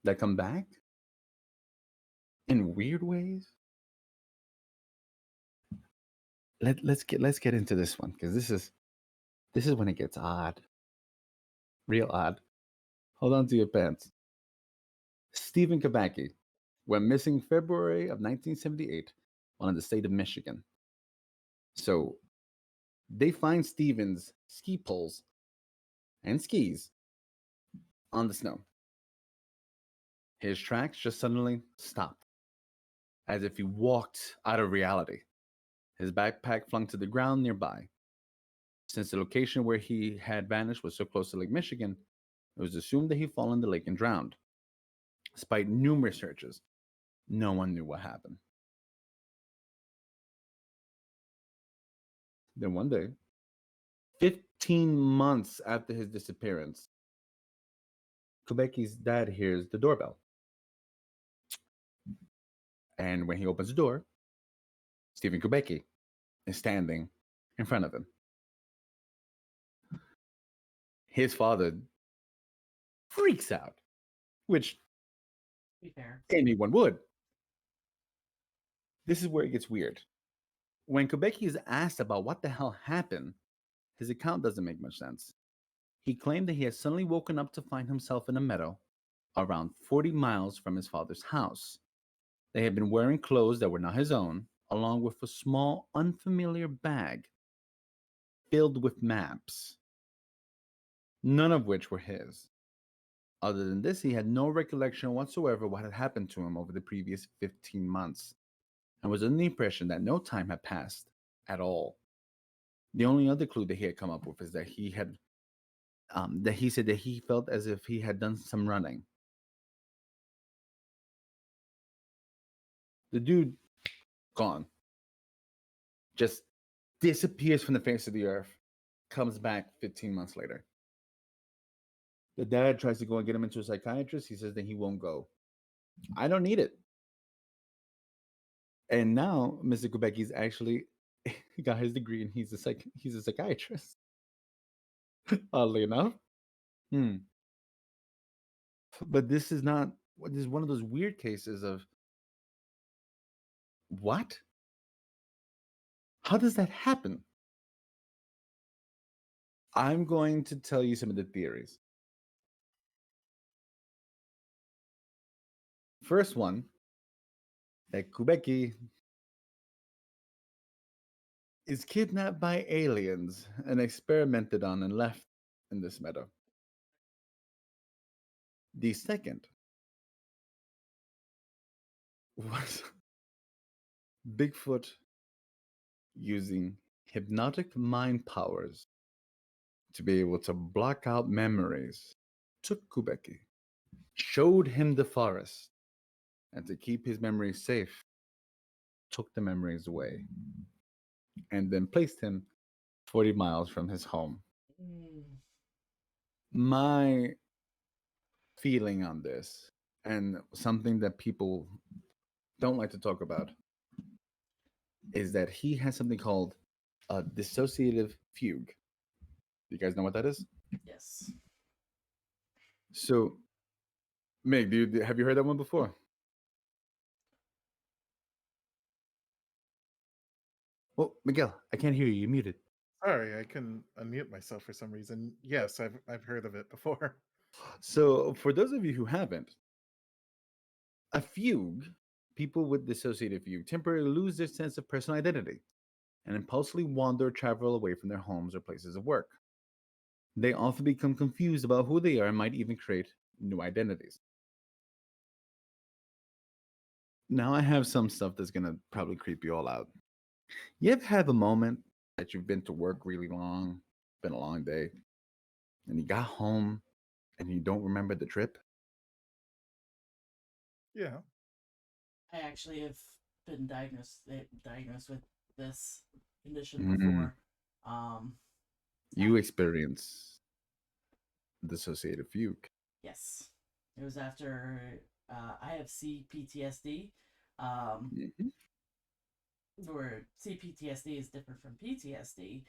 that come back in weird ways? Let's get into this one, because this is when it gets odd. Real odd. Hold on to your pants. Stephen Kabacki went missing February of 1978 while in the state of Michigan. So they find Stephen's ski poles and skis on the snow. His tracks just suddenly stopped, as if he walked out of reality. his backpack flung to the ground nearby. Since the location where he had vanished was so close to Lake Michigan, it was assumed that he fell in the lake and drowned. Despite numerous searches, no one knew what happened. Then one day, 15 months after his disappearance, Kubeki's dad hears the doorbell. And when he opens the door, Stephen Kubeki is standing in front of him. His father freaks out, which
Be fair.
anyone would. This is where it gets weird. When Kubeki is asked about what the hell happened, his account doesn't make much sense. He claimed that he had suddenly woken up to find himself in a meadow around 40 miles from his father's house. They had been wearing clothes that were not his own, along with a small, unfamiliar bag filled with maps, none of which were his. Other than this, he had no recollection whatsoever what had happened to him over the previous 15 months, and was under the impression that no time had passed at all. The only other clue that he had come up with is that he said that he felt as if he had done some running. The dude, gone. Just disappears from the face of the earth, comes back 15 months later. The dad tries to go and get him into a psychiatrist. He says that he won't go. I don't need it. And now Mr. Kubeki's actually got his degree and he's a psychiatrist. Oddly enough. But this is one of those weird cases of what? How does that happen? I'm going to tell you some of the theories. First one, that Kubeki is kidnapped by aliens and experimented on and left in this meadow. The second was Bigfoot using hypnotic mind powers to be able to block out memories, took Kubeki, showed him the forest, and to keep his memories safe, took the memories away, and then placed him 40 miles from his home. My feeling on this, and something that people don't like to talk about, is that he has something called a dissociative fugue. You guys know what that is?
Yes.
So, Meg, have you heard that one before? Oh, Miguel, I can't hear you. You're muted.
Sorry, I couldn't unmute myself for some reason. Yes, I've heard of it before.
So, for those of you who haven't, a fugue, people with dissociative fugue temporarily lose their sense of personal identity and impulsively wander or travel away from their homes or places of work. They often become confused about who they are and might even create new identities. Now, I have some stuff that's going to probably creep you all out. You ever have a moment that you've been to work really long, been a long day, and you got home and you don't remember the trip?
Yeah.
I actually have been diagnosed with this condition
Mm.
before.
You experience dissociative fugue.
Yes, it was after I have CPTSD.
Mhm.
Where CPTSD is different from PTSD,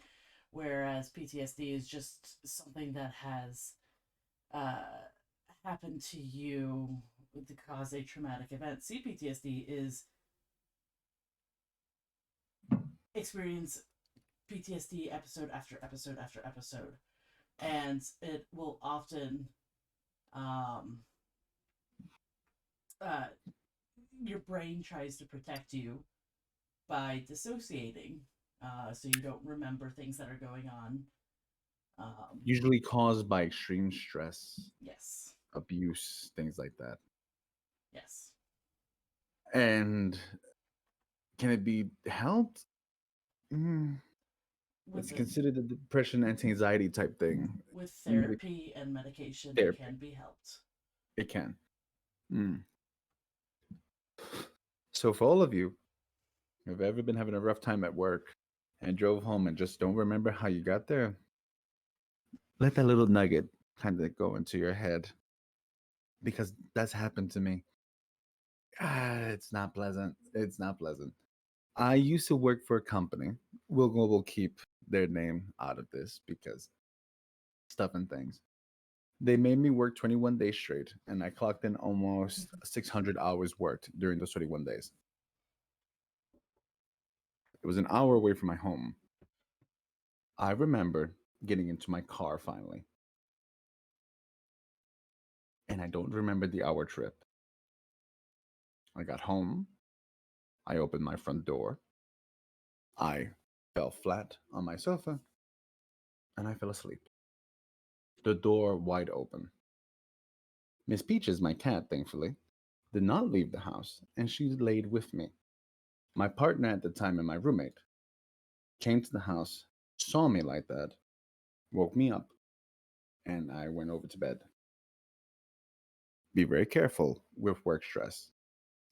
whereas PTSD is just something that has happened to you to cause a traumatic event. CPTSD is experience PTSD episode after episode after episode, and it will often your brain tries to protect you by dissociating, so you don't remember things that are going on.
Usually caused by extreme stress,
Yes.
abuse, things like that.
Yes.
And can it be helped? Mm,
with
it's
the,
considered a depression, anxiety type thing.
with
Medi-
therapy and medication, it
Therapy.
can be helped.
It can. Mm. So for all of you who've ever been having a rough time at work and drove home and just don't remember how you got there, let that little nugget kind of go into your head because that's happened to me. It's not pleasant. It's not pleasant. I used to work for a company. We'll keep their name out of this because stuff and things. They made me work 21 days straight, and I clocked in almost 600 hours worked during those 21 days. It was an hour away from my home. I remember getting into my car finally, and I don't remember the hour trip. I got home. I opened my front door. I fell flat on my sofa, and I fell asleep. The door wide open. Miss Peaches, my cat, thankfully, did not leave the house, and she laid with me. My partner at the time and my roommate came to the house, saw me like that, woke me up, and I went over to bed. Be very careful with work stress.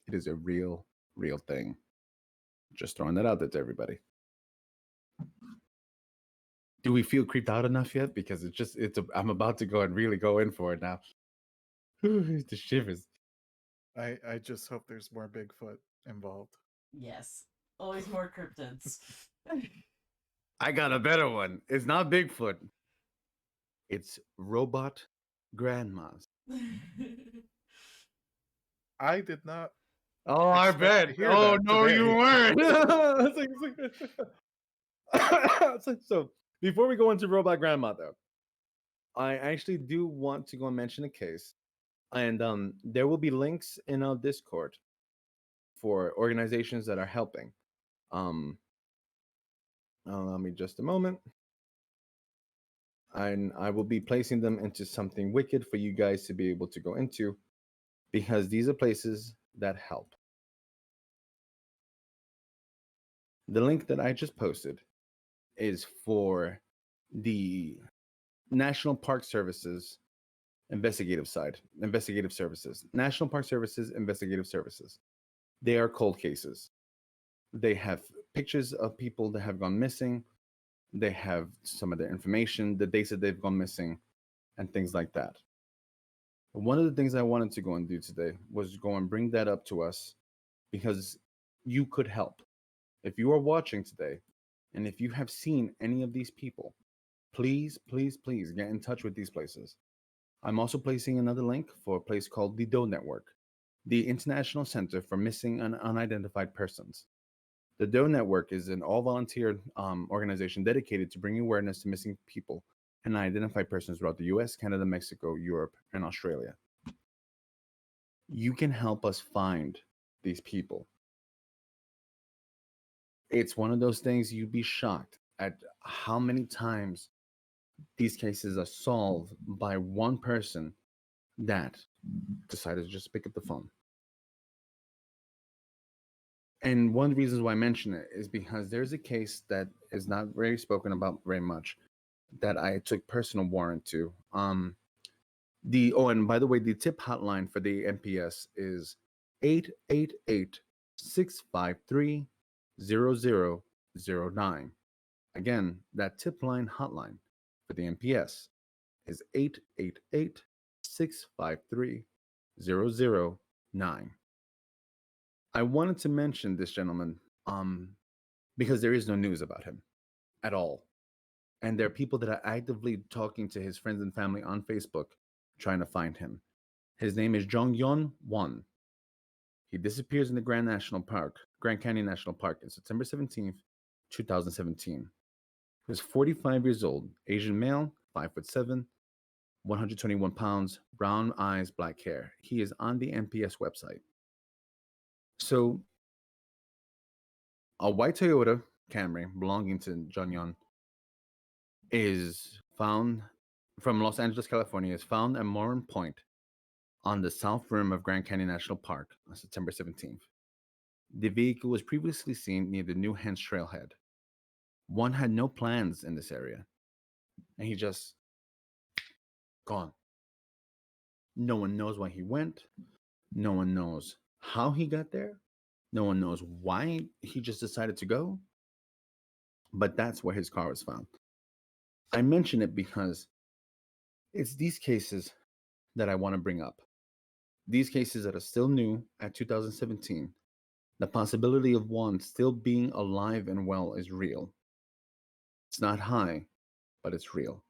It is a real thing. Just throwing that out there to everybody. Do we feel creeped out enough yet? Because I'm about to go and really go in for it now. The shivers.
I just hope there's more Bigfoot involved.
Yes. Always more cryptids.
I got a better one. It's not Bigfoot. It's robot grandmas.
I did not
Oh, I
expect
bet.
to hear
Oh
that
no, you
today.
weren't. So before we go into robot grandma, though, I actually do want to go and mention a case, and there will be links in our Discord for organizations that are helping. Um, Allow me just a moment, and I will be placing them into something wicked for you guys to be able to go into, because these are places that help. The link that I just posted is for the National Park Services investigative services. National Park Services investigative services. They are cold cases. They have pictures of people that have gone missing. They have some of their information, the dates that they've gone missing, and things like that. One of the things I wanted to go and do today was go and bring that up to us because you could help. If you are watching today and if you have seen any of these people, please get in touch with these places. I'm also placing another link for a place called the DOE Network, the International Center for Missing and Unidentified Persons. The DOE Network is an all-volunteer organization dedicated to bringing awareness to missing people and unidentified persons throughout the US, Canada, Mexico, Europe, and Australia. You can help us find these people. It's one of those things you'd be shocked at how many times these cases are solved by one person that decided to just pick up the phone. And one of the reasons why I mention it is because there's a case that is not very spoken about very much that I took personal warrant to. And by the way, the tip hotline for the NPS is 888-653-0009. Again, that tip line hotline for the NPS is 888-653-0009. I wanted to mention this gentleman because there is no news about him at all. And there are people that are actively talking to his friends and family on Facebook trying to find him. His name is Jong-Yeon Won. He disappears in the Grand Canyon National Park on September 17th, 2017. He was 45 years old, Asian male, 5'7", 121 pounds, brown eyes, black hair. He is on the NPS website. So, a white Toyota Camry belonging to Jong-Yeon is found from Los Angeles, California, is found at Moran Point on the south rim of Grand Canyon National Park on September 17th. The vehicle was previously seen near the New Hens Trailhead. One had no plans in this area, and he just gone. No one knows why he went. No one knows how he got there. No one knows why he just decided to go. But that's where his car was found. I mention it because it's these cases that I want to bring up. These cases that are still new at 2017. The possibility of one still being alive and well is real. It's not high, but it's real.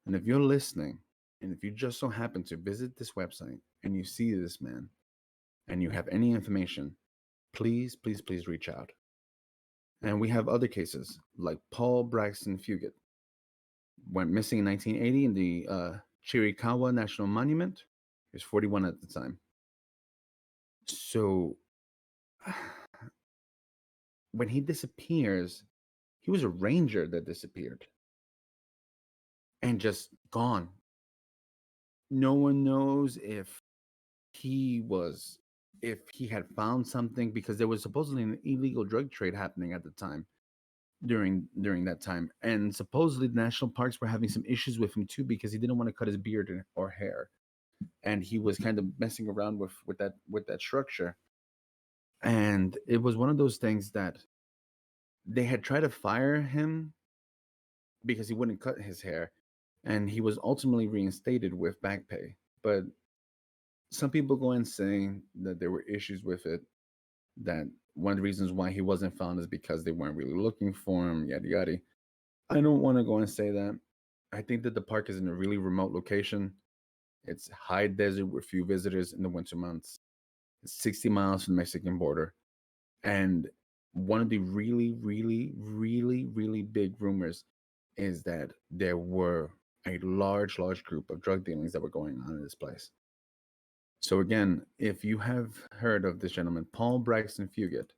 And if you're listening, and if you just so happen to visit this website and you see this man and you have any information, please, please, please reach out. And we have other cases like Paul Braxton Fugit went missing in 1980 in the Chiricahua National Monument. He was 41 at the time. So when he disappears, he was a ranger that disappeared and just gone. No one knows if he had found something, because there was supposedly an illegal drug trade happening at the time during that time, and supposedly the national parks were having some issues with him too, because he didn't want to cut his beard or hair, and he was kind of messing around with that structure. And it was one of those things that they had tried to fire him because he wouldn't cut his hair, and he was ultimately reinstated with back pay. But some people go in saying that there were issues with it, that one of the reasons why he wasn't found is because they weren't really looking for him, yada yada. I don't want to go and say that. I think that the park is in a really remote location. It's high desert with few visitors in the winter months. It's 60 miles from the Mexican border. And one of the really, really, really, really big rumors is that there were a large group of drug dealings that were going on in this place. So again, if you have heard of this gentleman, Paul Braxton Fugit,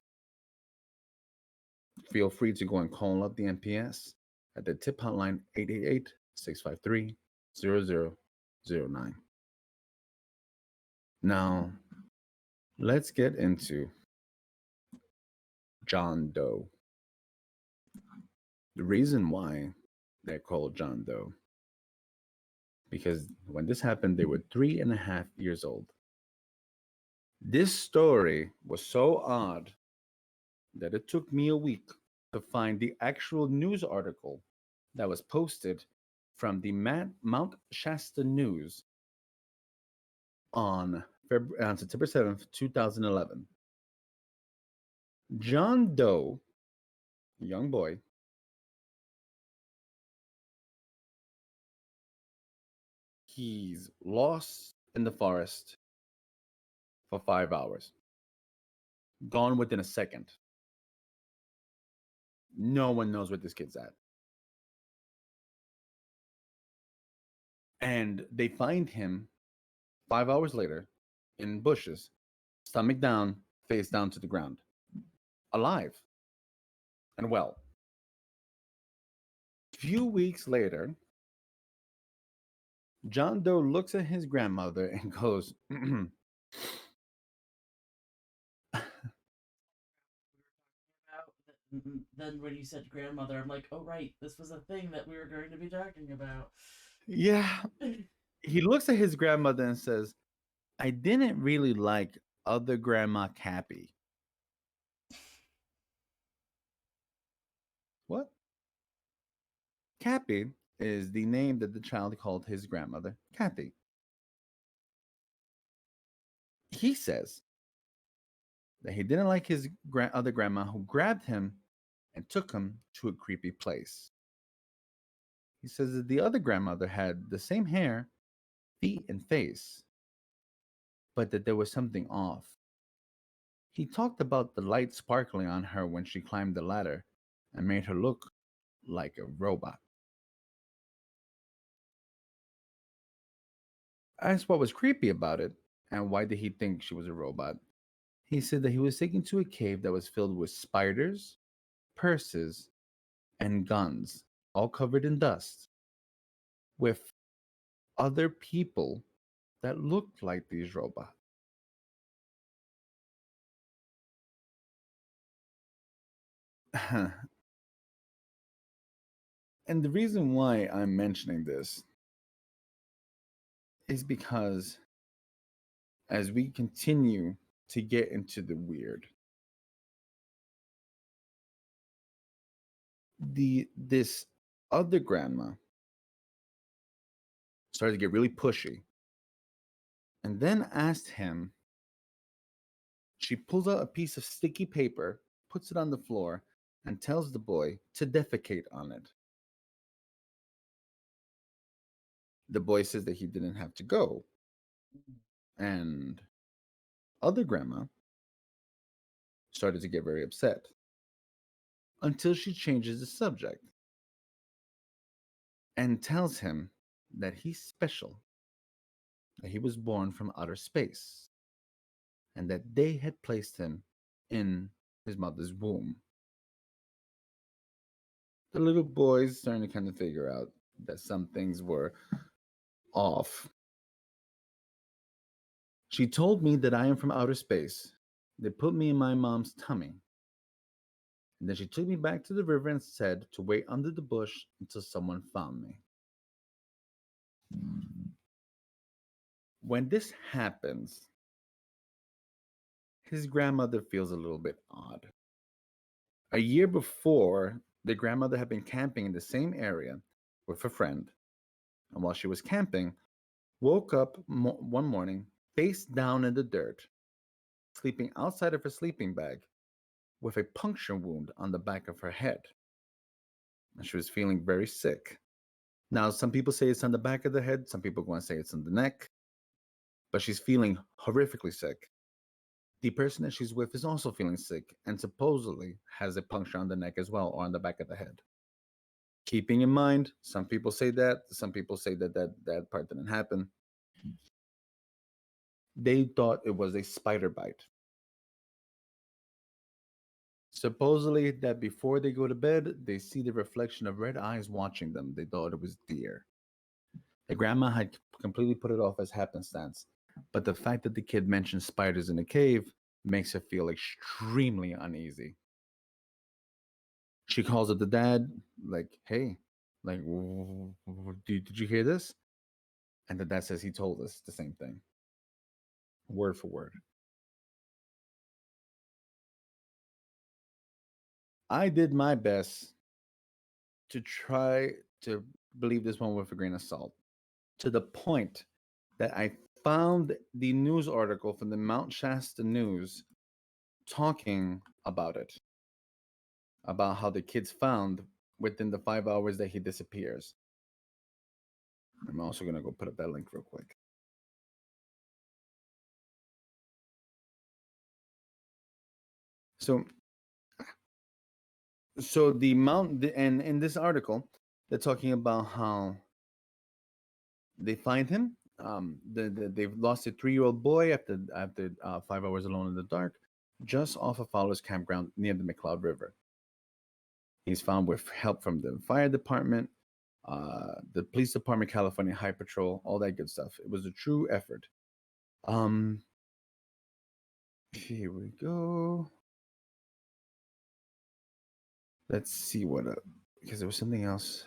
feel free to go and call up the NPS at the tip hotline 888-653-0009. Now, let's get into John Doe. The reason why they're called John Doe, because when this happened, they were 3.5 years old. This story was so odd that it took me a week to find the actual news article that was posted from the Mount Shasta News on September 7th, 2011. John Doe, a young boy, he's lost in the forest for 5 hours, gone within a second. No one knows where this kid's at. And they find him 5 hours later in bushes, stomach down, face down to the ground, alive and well. A few weeks later, John Doe looks at his grandmother and goes,
Then when you said grandmother, I'm like, oh right, this was a thing that we were going to be talking about.
yeah. He looks at his grandmother and says, I didn't really like other grandma Cappy. What? Cappy is the name that the child called his grandmother, Kathy. He says that he didn't like his other grandma, who grabbed him and took him to a creepy place. He says that the other grandmother had the same hair, feet, and face, but that there was something off. He talked about the light sparkling on her when she climbed the ladder and made her look like a robot. Asked what was creepy about it and why did he think she was a robot, he said that he was taken to a cave that was filled with spiders, purses, and guns, all covered in dust, with other people that looked like these robots. And the reason why I'm mentioning this is because as we continue to get into the weird, this other grandma started to get really pushy and then asked him, she pulls out a piece of sticky paper, puts it on the floor, and tells the boy to defecate on it. The boy says that he didn't have to go. And other grandma started to get very upset until she changes the subject and tells him that he's special, that he was born from outer space, and that they had placed him in his mother's womb. The little boy's starting to kind of figure out that some things were off. She told me that I am from outer space. They put me in my mom's tummy. And then she took me back to the river and said to wait under the bush until someone found me. When this happens, his grandmother feels a little bit odd. A year before, the grandmother had been camping in the same area with a friend, and while she was camping, woke up one morning face down in the dirt, sleeping outside of her sleeping bag with a puncture wound on the back of her head. And she was feeling very sick. Now, some people say it's on the back of the head, some people want to say it's on the neck, but she's feeling horrifically sick. The person that she's with is also feeling sick and supposedly has a puncture on the neck as well or on the back of the head. Keeping in mind, some people say that, some people say that part didn't happen. They thought it was a spider bite. Supposedly, that before they go to bed, they see the reflection of red eyes watching them. They thought it was deer. The grandma had completely put it off as happenstance, but the fact that the kid mentioned spiders in the cave makes her feel extremely uneasy. She calls up the dad, like, hey, like, did you hear this? And the dad says he told us the same thing, word for word. I did my best to try to believe this one with a grain of salt, to the point that I found the news article from the Mount Shasta News talking about it, about how the kid's found within the 5 hours that he disappears. I'm also going to go put up that link real quick. So the mount, and in this article, they're talking about how they find him. They've lost a 3-year-old boy after 5 hours alone in the dark, just off of Fowler's campground near the McCloud River. He's found with help from the fire department, the police department, California High Patrol, all that good stuff. It was a true effort. Here we go. Let's see because there was something else.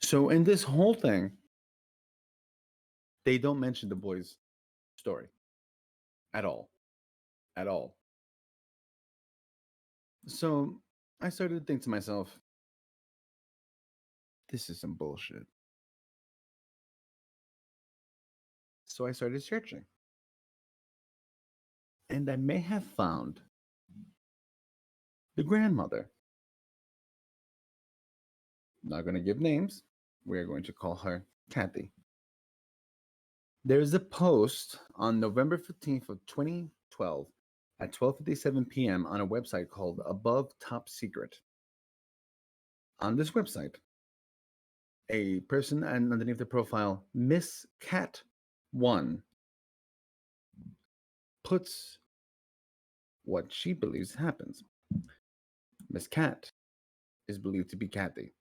So in this whole thing, they don't mention the boy's story at all. At all. So I started to think to myself, this is some bullshit. So I started searching. And I may have found the grandmother. Not going to give names. We're going to call her Kathy. There's a post on November 15th of 2012 at 12:57 p.m. on a website called Above Top Secret. On this website, a person underneath the profile, Miss Cat 1, puts what she believes happens. Miss Cat is believed to be Kathy.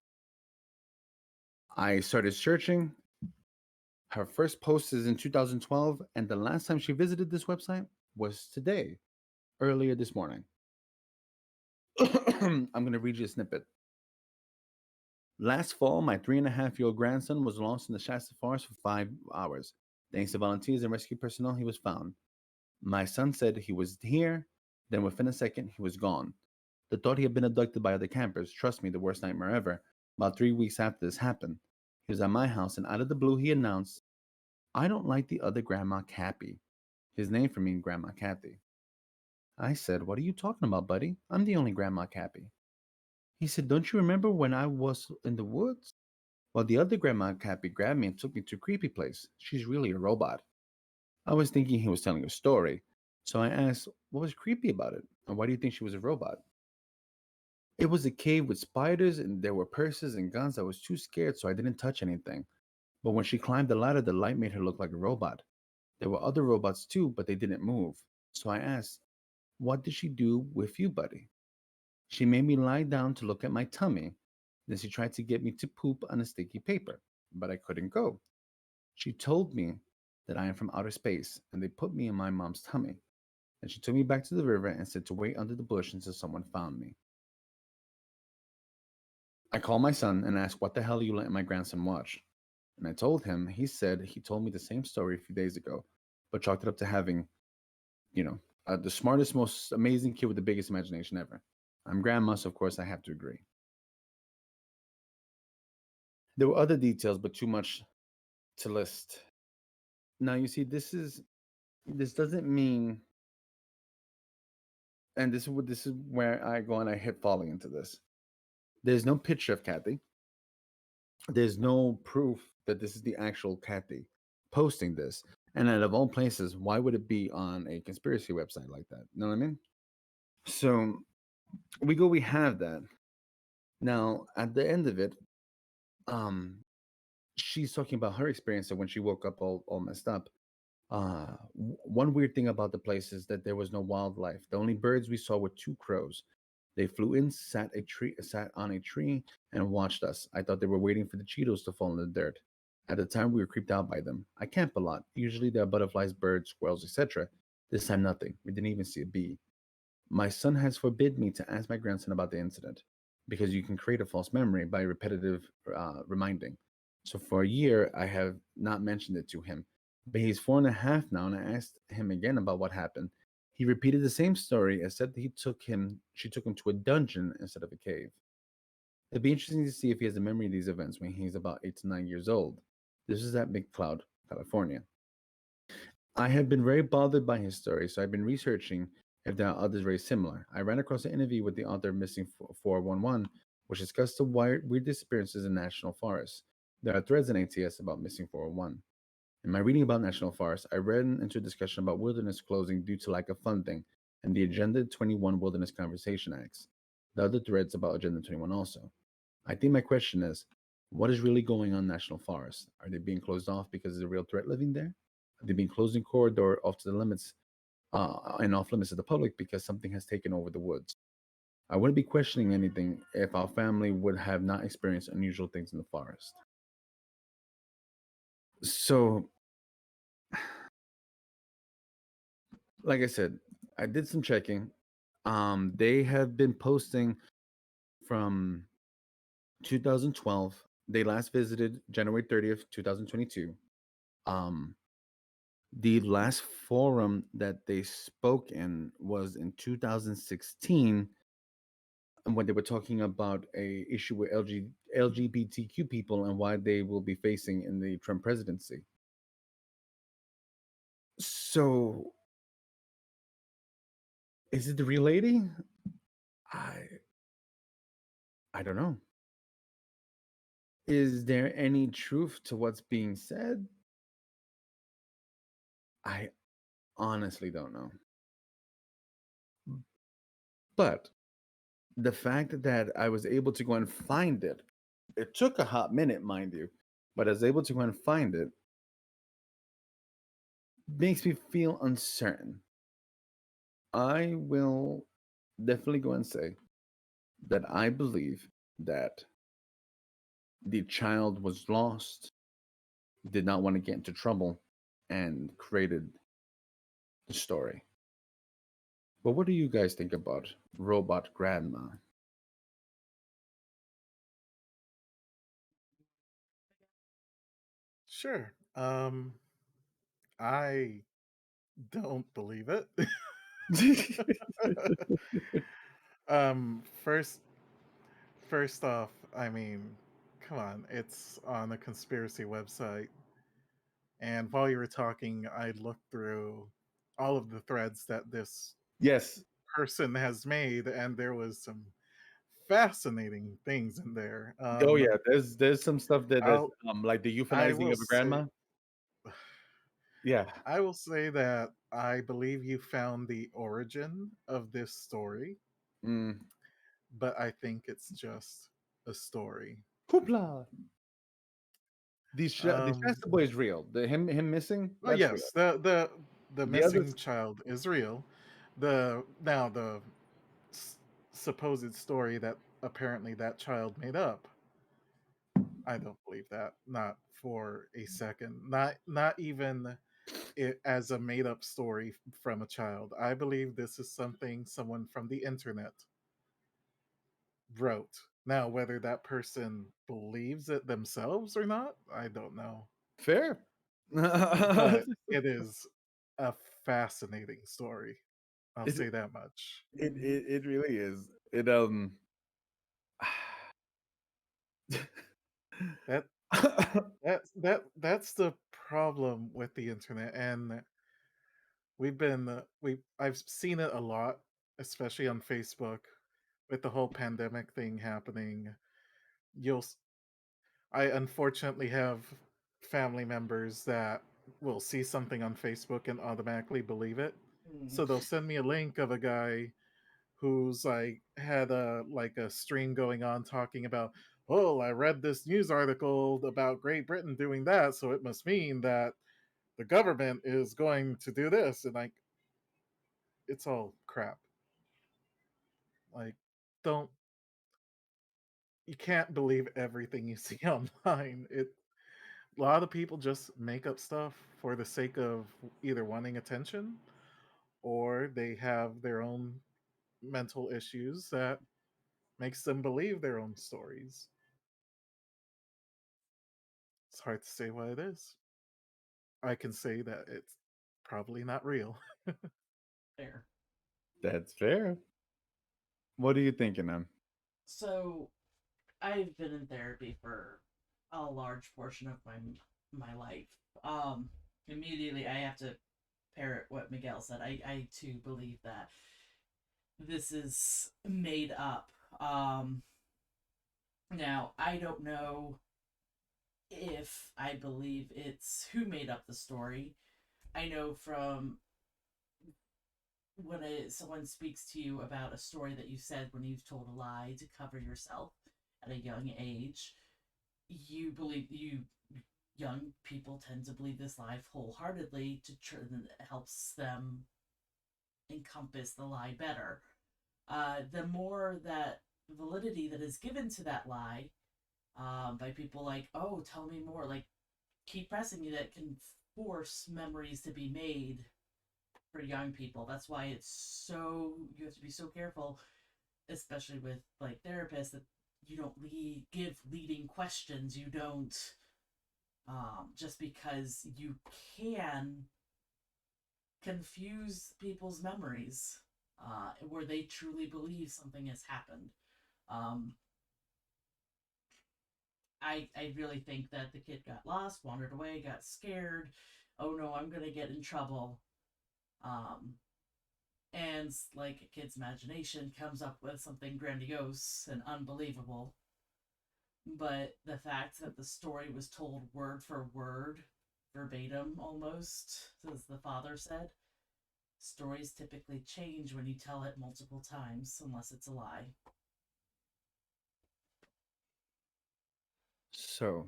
I started searching. Her first post is in 2012, and the last time she visited this website was today, earlier this morning. I'm going to read you a snippet. Last fall, my 3.5-year-old grandson was lost in the Shasta Forest for 5 hours. Thanks to volunteers and rescue personnel, he was found. My son said he was here, then within a second, he was gone. The thought he had been abducted by other campers, trust me, the worst nightmare ever. About 3 weeks after this happened, he was at my house, and out of the blue, he announced, I don't like the other Grandma Cappy. His name for me, Grandma Kathy. I said, what are you talking about, buddy? I'm the only Grandma Cappy. He said, don't you remember when I was in the woods? Well, the other Grandma Cappy grabbed me and took me to a creepy place. She's really a robot. I was thinking he was telling a story, so I asked, what was creepy about it? And why do you think she was a robot? It was a cave with spiders, and there were purses and guns. I was too scared, so I didn't touch anything. But when she climbed the ladder, the light made her look like a robot. There were other robots too, but they didn't move. So I asked, what did she do with you, buddy? She made me lie down to look at my tummy. Then she tried to get me to poop on a sticky paper, but I couldn't go. She told me that I am from outer space, and they put me in my mom's tummy. And she took me back to the river and said to wait under the bush until someone found me. I called my son and asked, what the hell are you letting my grandson watch? And I told him, he said he told me the same story a few days ago, but chalked it up to having, you know, the smartest, most amazing kid with the biggest imagination ever. I'm grandma, so of course I have to agree. There were other details, but too much to list. Now you see, this doesn't mean, and this is where I go and I hit falling into this. There's no picture of Kathy. There's no proof that this is the actual Kathy posting this. And out of all places, why would it be on a conspiracy website like that? You know what I mean? So we have that. Now, at the end of it, um, she's talking about her experience of when she woke up all messed up. One weird thing about the place is that there was no wildlife. The only birds we saw were two crows. They flew in, sat on a tree, and watched us. I thought they were waiting for the Cheetos to fall in the dirt. At the time, we were creeped out by them. I camp a lot. Usually, there are butterflies, birds, squirrels, etc. This time, nothing. We didn't even see a bee. My son has forbid me to ask my grandson about the incident because you can create a false memory by repetitive reminding. So for a year, I have not mentioned it to him. But he's 4.5 now, and I asked him again about what happened. He repeated the same story and said that she took him to a dungeon instead of a cave. It'd be interesting to see if he has a memory of these events when he's about 8 to 9 years old. This is at Big Cloud, California. I have been very bothered by his story, so I've been researching if there are others very similar. I ran across an interview with the author of Missing 411, which discussed the weird disappearances in national forests. There are threads in ATS about Missing 401. In my reading about national forests, I read into a discussion about wilderness closing due to lack of funding and the Agenda 21 Wilderness Conservation Acts. The other threads about Agenda 21 also. I think my question is, what is really going on in national forests? Are they being closed off because there's a real threat living there? Are they being closed in corridor off to the limits and off limits to the public because something has taken over the woods? I wouldn't be questioning anything if our family would have not experienced unusual things in the forest. So, like I said, I did some checking. They have been posting from 2012. They last visited January 30th, 2022. Um, the last forum that they spoke in was in 2016 when they were talking about a issue with LGBTQ people and why they will be facing in the Trump presidency. So, is it the real lady? I I don't know. Is there any truth to what's being said? I honestly don't know. But the fact that I was able to go and find it, it took a hot minute, mind you, but I was able to go and find it, makes me feel uncertain. I will definitely go and say that I believe that the child was lost, did not want to get into trouble, and created the story. But what do you guys think about Robot Grandma?
Sure. I don't believe it. First, first off, I mean, come on, it's on a conspiracy website. And while you were talking, I looked through all of the threads that this
Yes.
person has made, and there was some fascinating things in there.
Oh yeah. There's some stuff that
I'll
like the
I
euthanizing
will
of a
say
grandma. Yeah.
I will say that I believe you found the origin of this story,
Mm.
but I think it's just a story.
Hoopla. The
Um,
Shasta boy is real. The him missing,
oh
that's real.
yes, the
The
missing
others,
child is real. The s- supposed story that apparently that child made up, I don't believe that. Not for a second. Not even it as a made up story from a child. I believe this is something someone from the internet wrote. Now, whether that person believes it themselves or not, I don't know.
fair.
But it is a fascinating story. I'll
it,
say that much.
it really is. It
That that's the problem with the internet, and we I've seen it a lot, especially on Facebook, with the whole pandemic thing happening. You'll s- I unfortunately have family members that will see something on Facebook and automatically believe it.
Mm.
So they'll send me a link of a guy who's like had a stream going on talking about, oh, I read this news article about Great Britain doing that, so it must mean that the government is going to do this, and like it's all crap. Like, don't you can't believe everything you see online. It A lot of people just make up stuff for the sake of either wanting attention or they have their own mental issues that makes them believe their own stories. It's hard to say what it is. I can say that it's probably not real.
Fair.
That's fair. What are you thinking, Em?
So I've been in therapy for a large portion of my life. Um, Immediately I have to parrot what Miguel said. I too believe that this is made up. Now I don't know if I believe it's who made up the story. I know from when someone speaks to you about a story that you said when you've told a lie to cover yourself at a young age, you believe you young people tend to believe this lie wholeheartedly to helps them encompass the lie better. The more that validity that is given to that lie by people like, oh, tell me more, like keep pressing you, that can force memories to be made for young people. That's why you have to be so careful, especially with like therapists, that you don't give leading questions. You don't just because you can confuse people's memories where they truly believe something has happened. Um, I really think that the kid got lost, wandered away, got scared. Oh no, I'm gonna get in trouble. Um, and like a kid's imagination comes up with something grandiose and unbelievable. But the fact that the story was told word for word, verbatim almost, as the father said, stories typically change when you tell it multiple times, unless it's a lie.
So,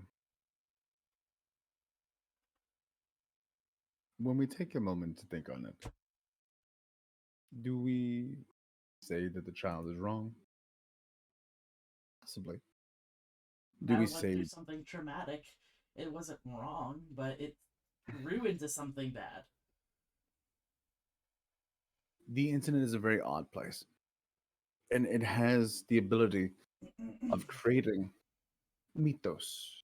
when we take a moment to think on it, do we say that the child is wrong? Possibly. Do we
Child went through
say
something traumatic. It wasn't wrong, but it grew into something bad.
the internet is a very odd place, and it has the ability of creating mythos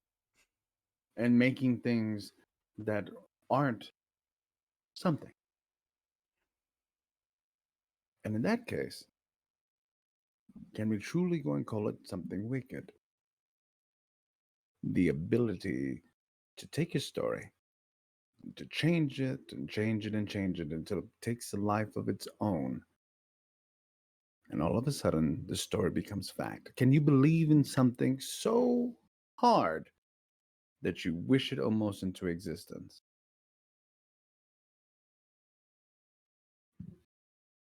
and making things that aren't something. And in that case, can we truly go and call it something wicked? The ability to take a story, to change it and change it and change it until it takes a life of its own. And all of a sudden, the story becomes fact. Can you believe in something so hard that you wish it almost into existence?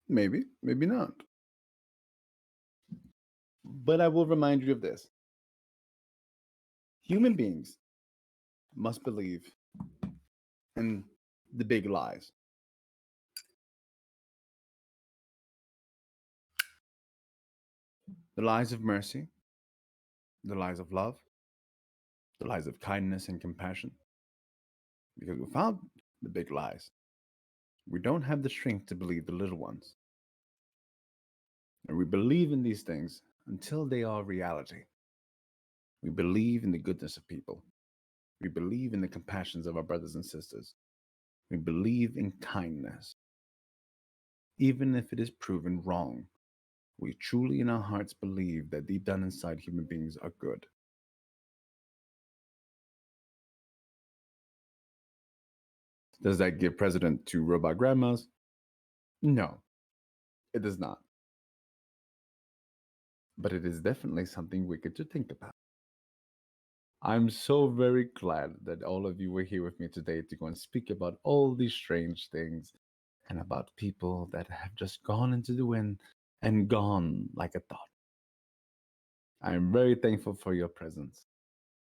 Maybe, maybe not. But I will remind you of this: human beings must believe in the big lies. The lies of mercy, the lies of love, the lies of kindness and compassion. Because without the big lies, we don't have the strength to believe the little ones. And we believe in these things until they are reality. We believe in the goodness of people. We believe in the compassions of our brothers and sisters. We believe in kindness. Even if it is proven wrong, we truly in our hearts believe that deep down inside human beings are good. Does that give precedent to robot grandmas? No, it does not. But it is definitely something wicked to think about. I'm so very glad that all of you were here with me today to go and speak about all these strange things and about people that have just gone into the wind and gone like a thought. I am very thankful for your presence.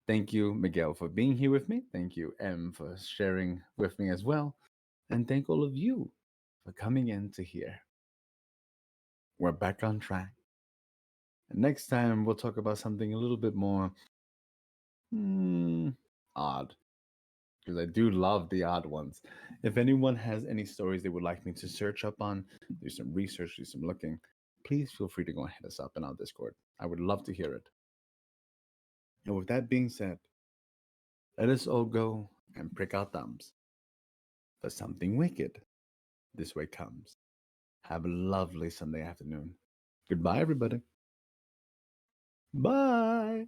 Thank you, Miguel, for being here with me. Thank you, Em, for sharing with me as well. And thank all of you for coming in to hear. We're back on track. And next time, we'll talk about something a little bit more odd, because I do love the odd ones. If anyone has any stories they would like me to search up on, do some research, do some looking, please feel free to go and hit us up in our Discord. I would love to hear it. And with that being said, let us all go and prick our thumbs, for something wicked this way comes. Have a lovely Sunday afternoon. Goodbye, everybody. Bye.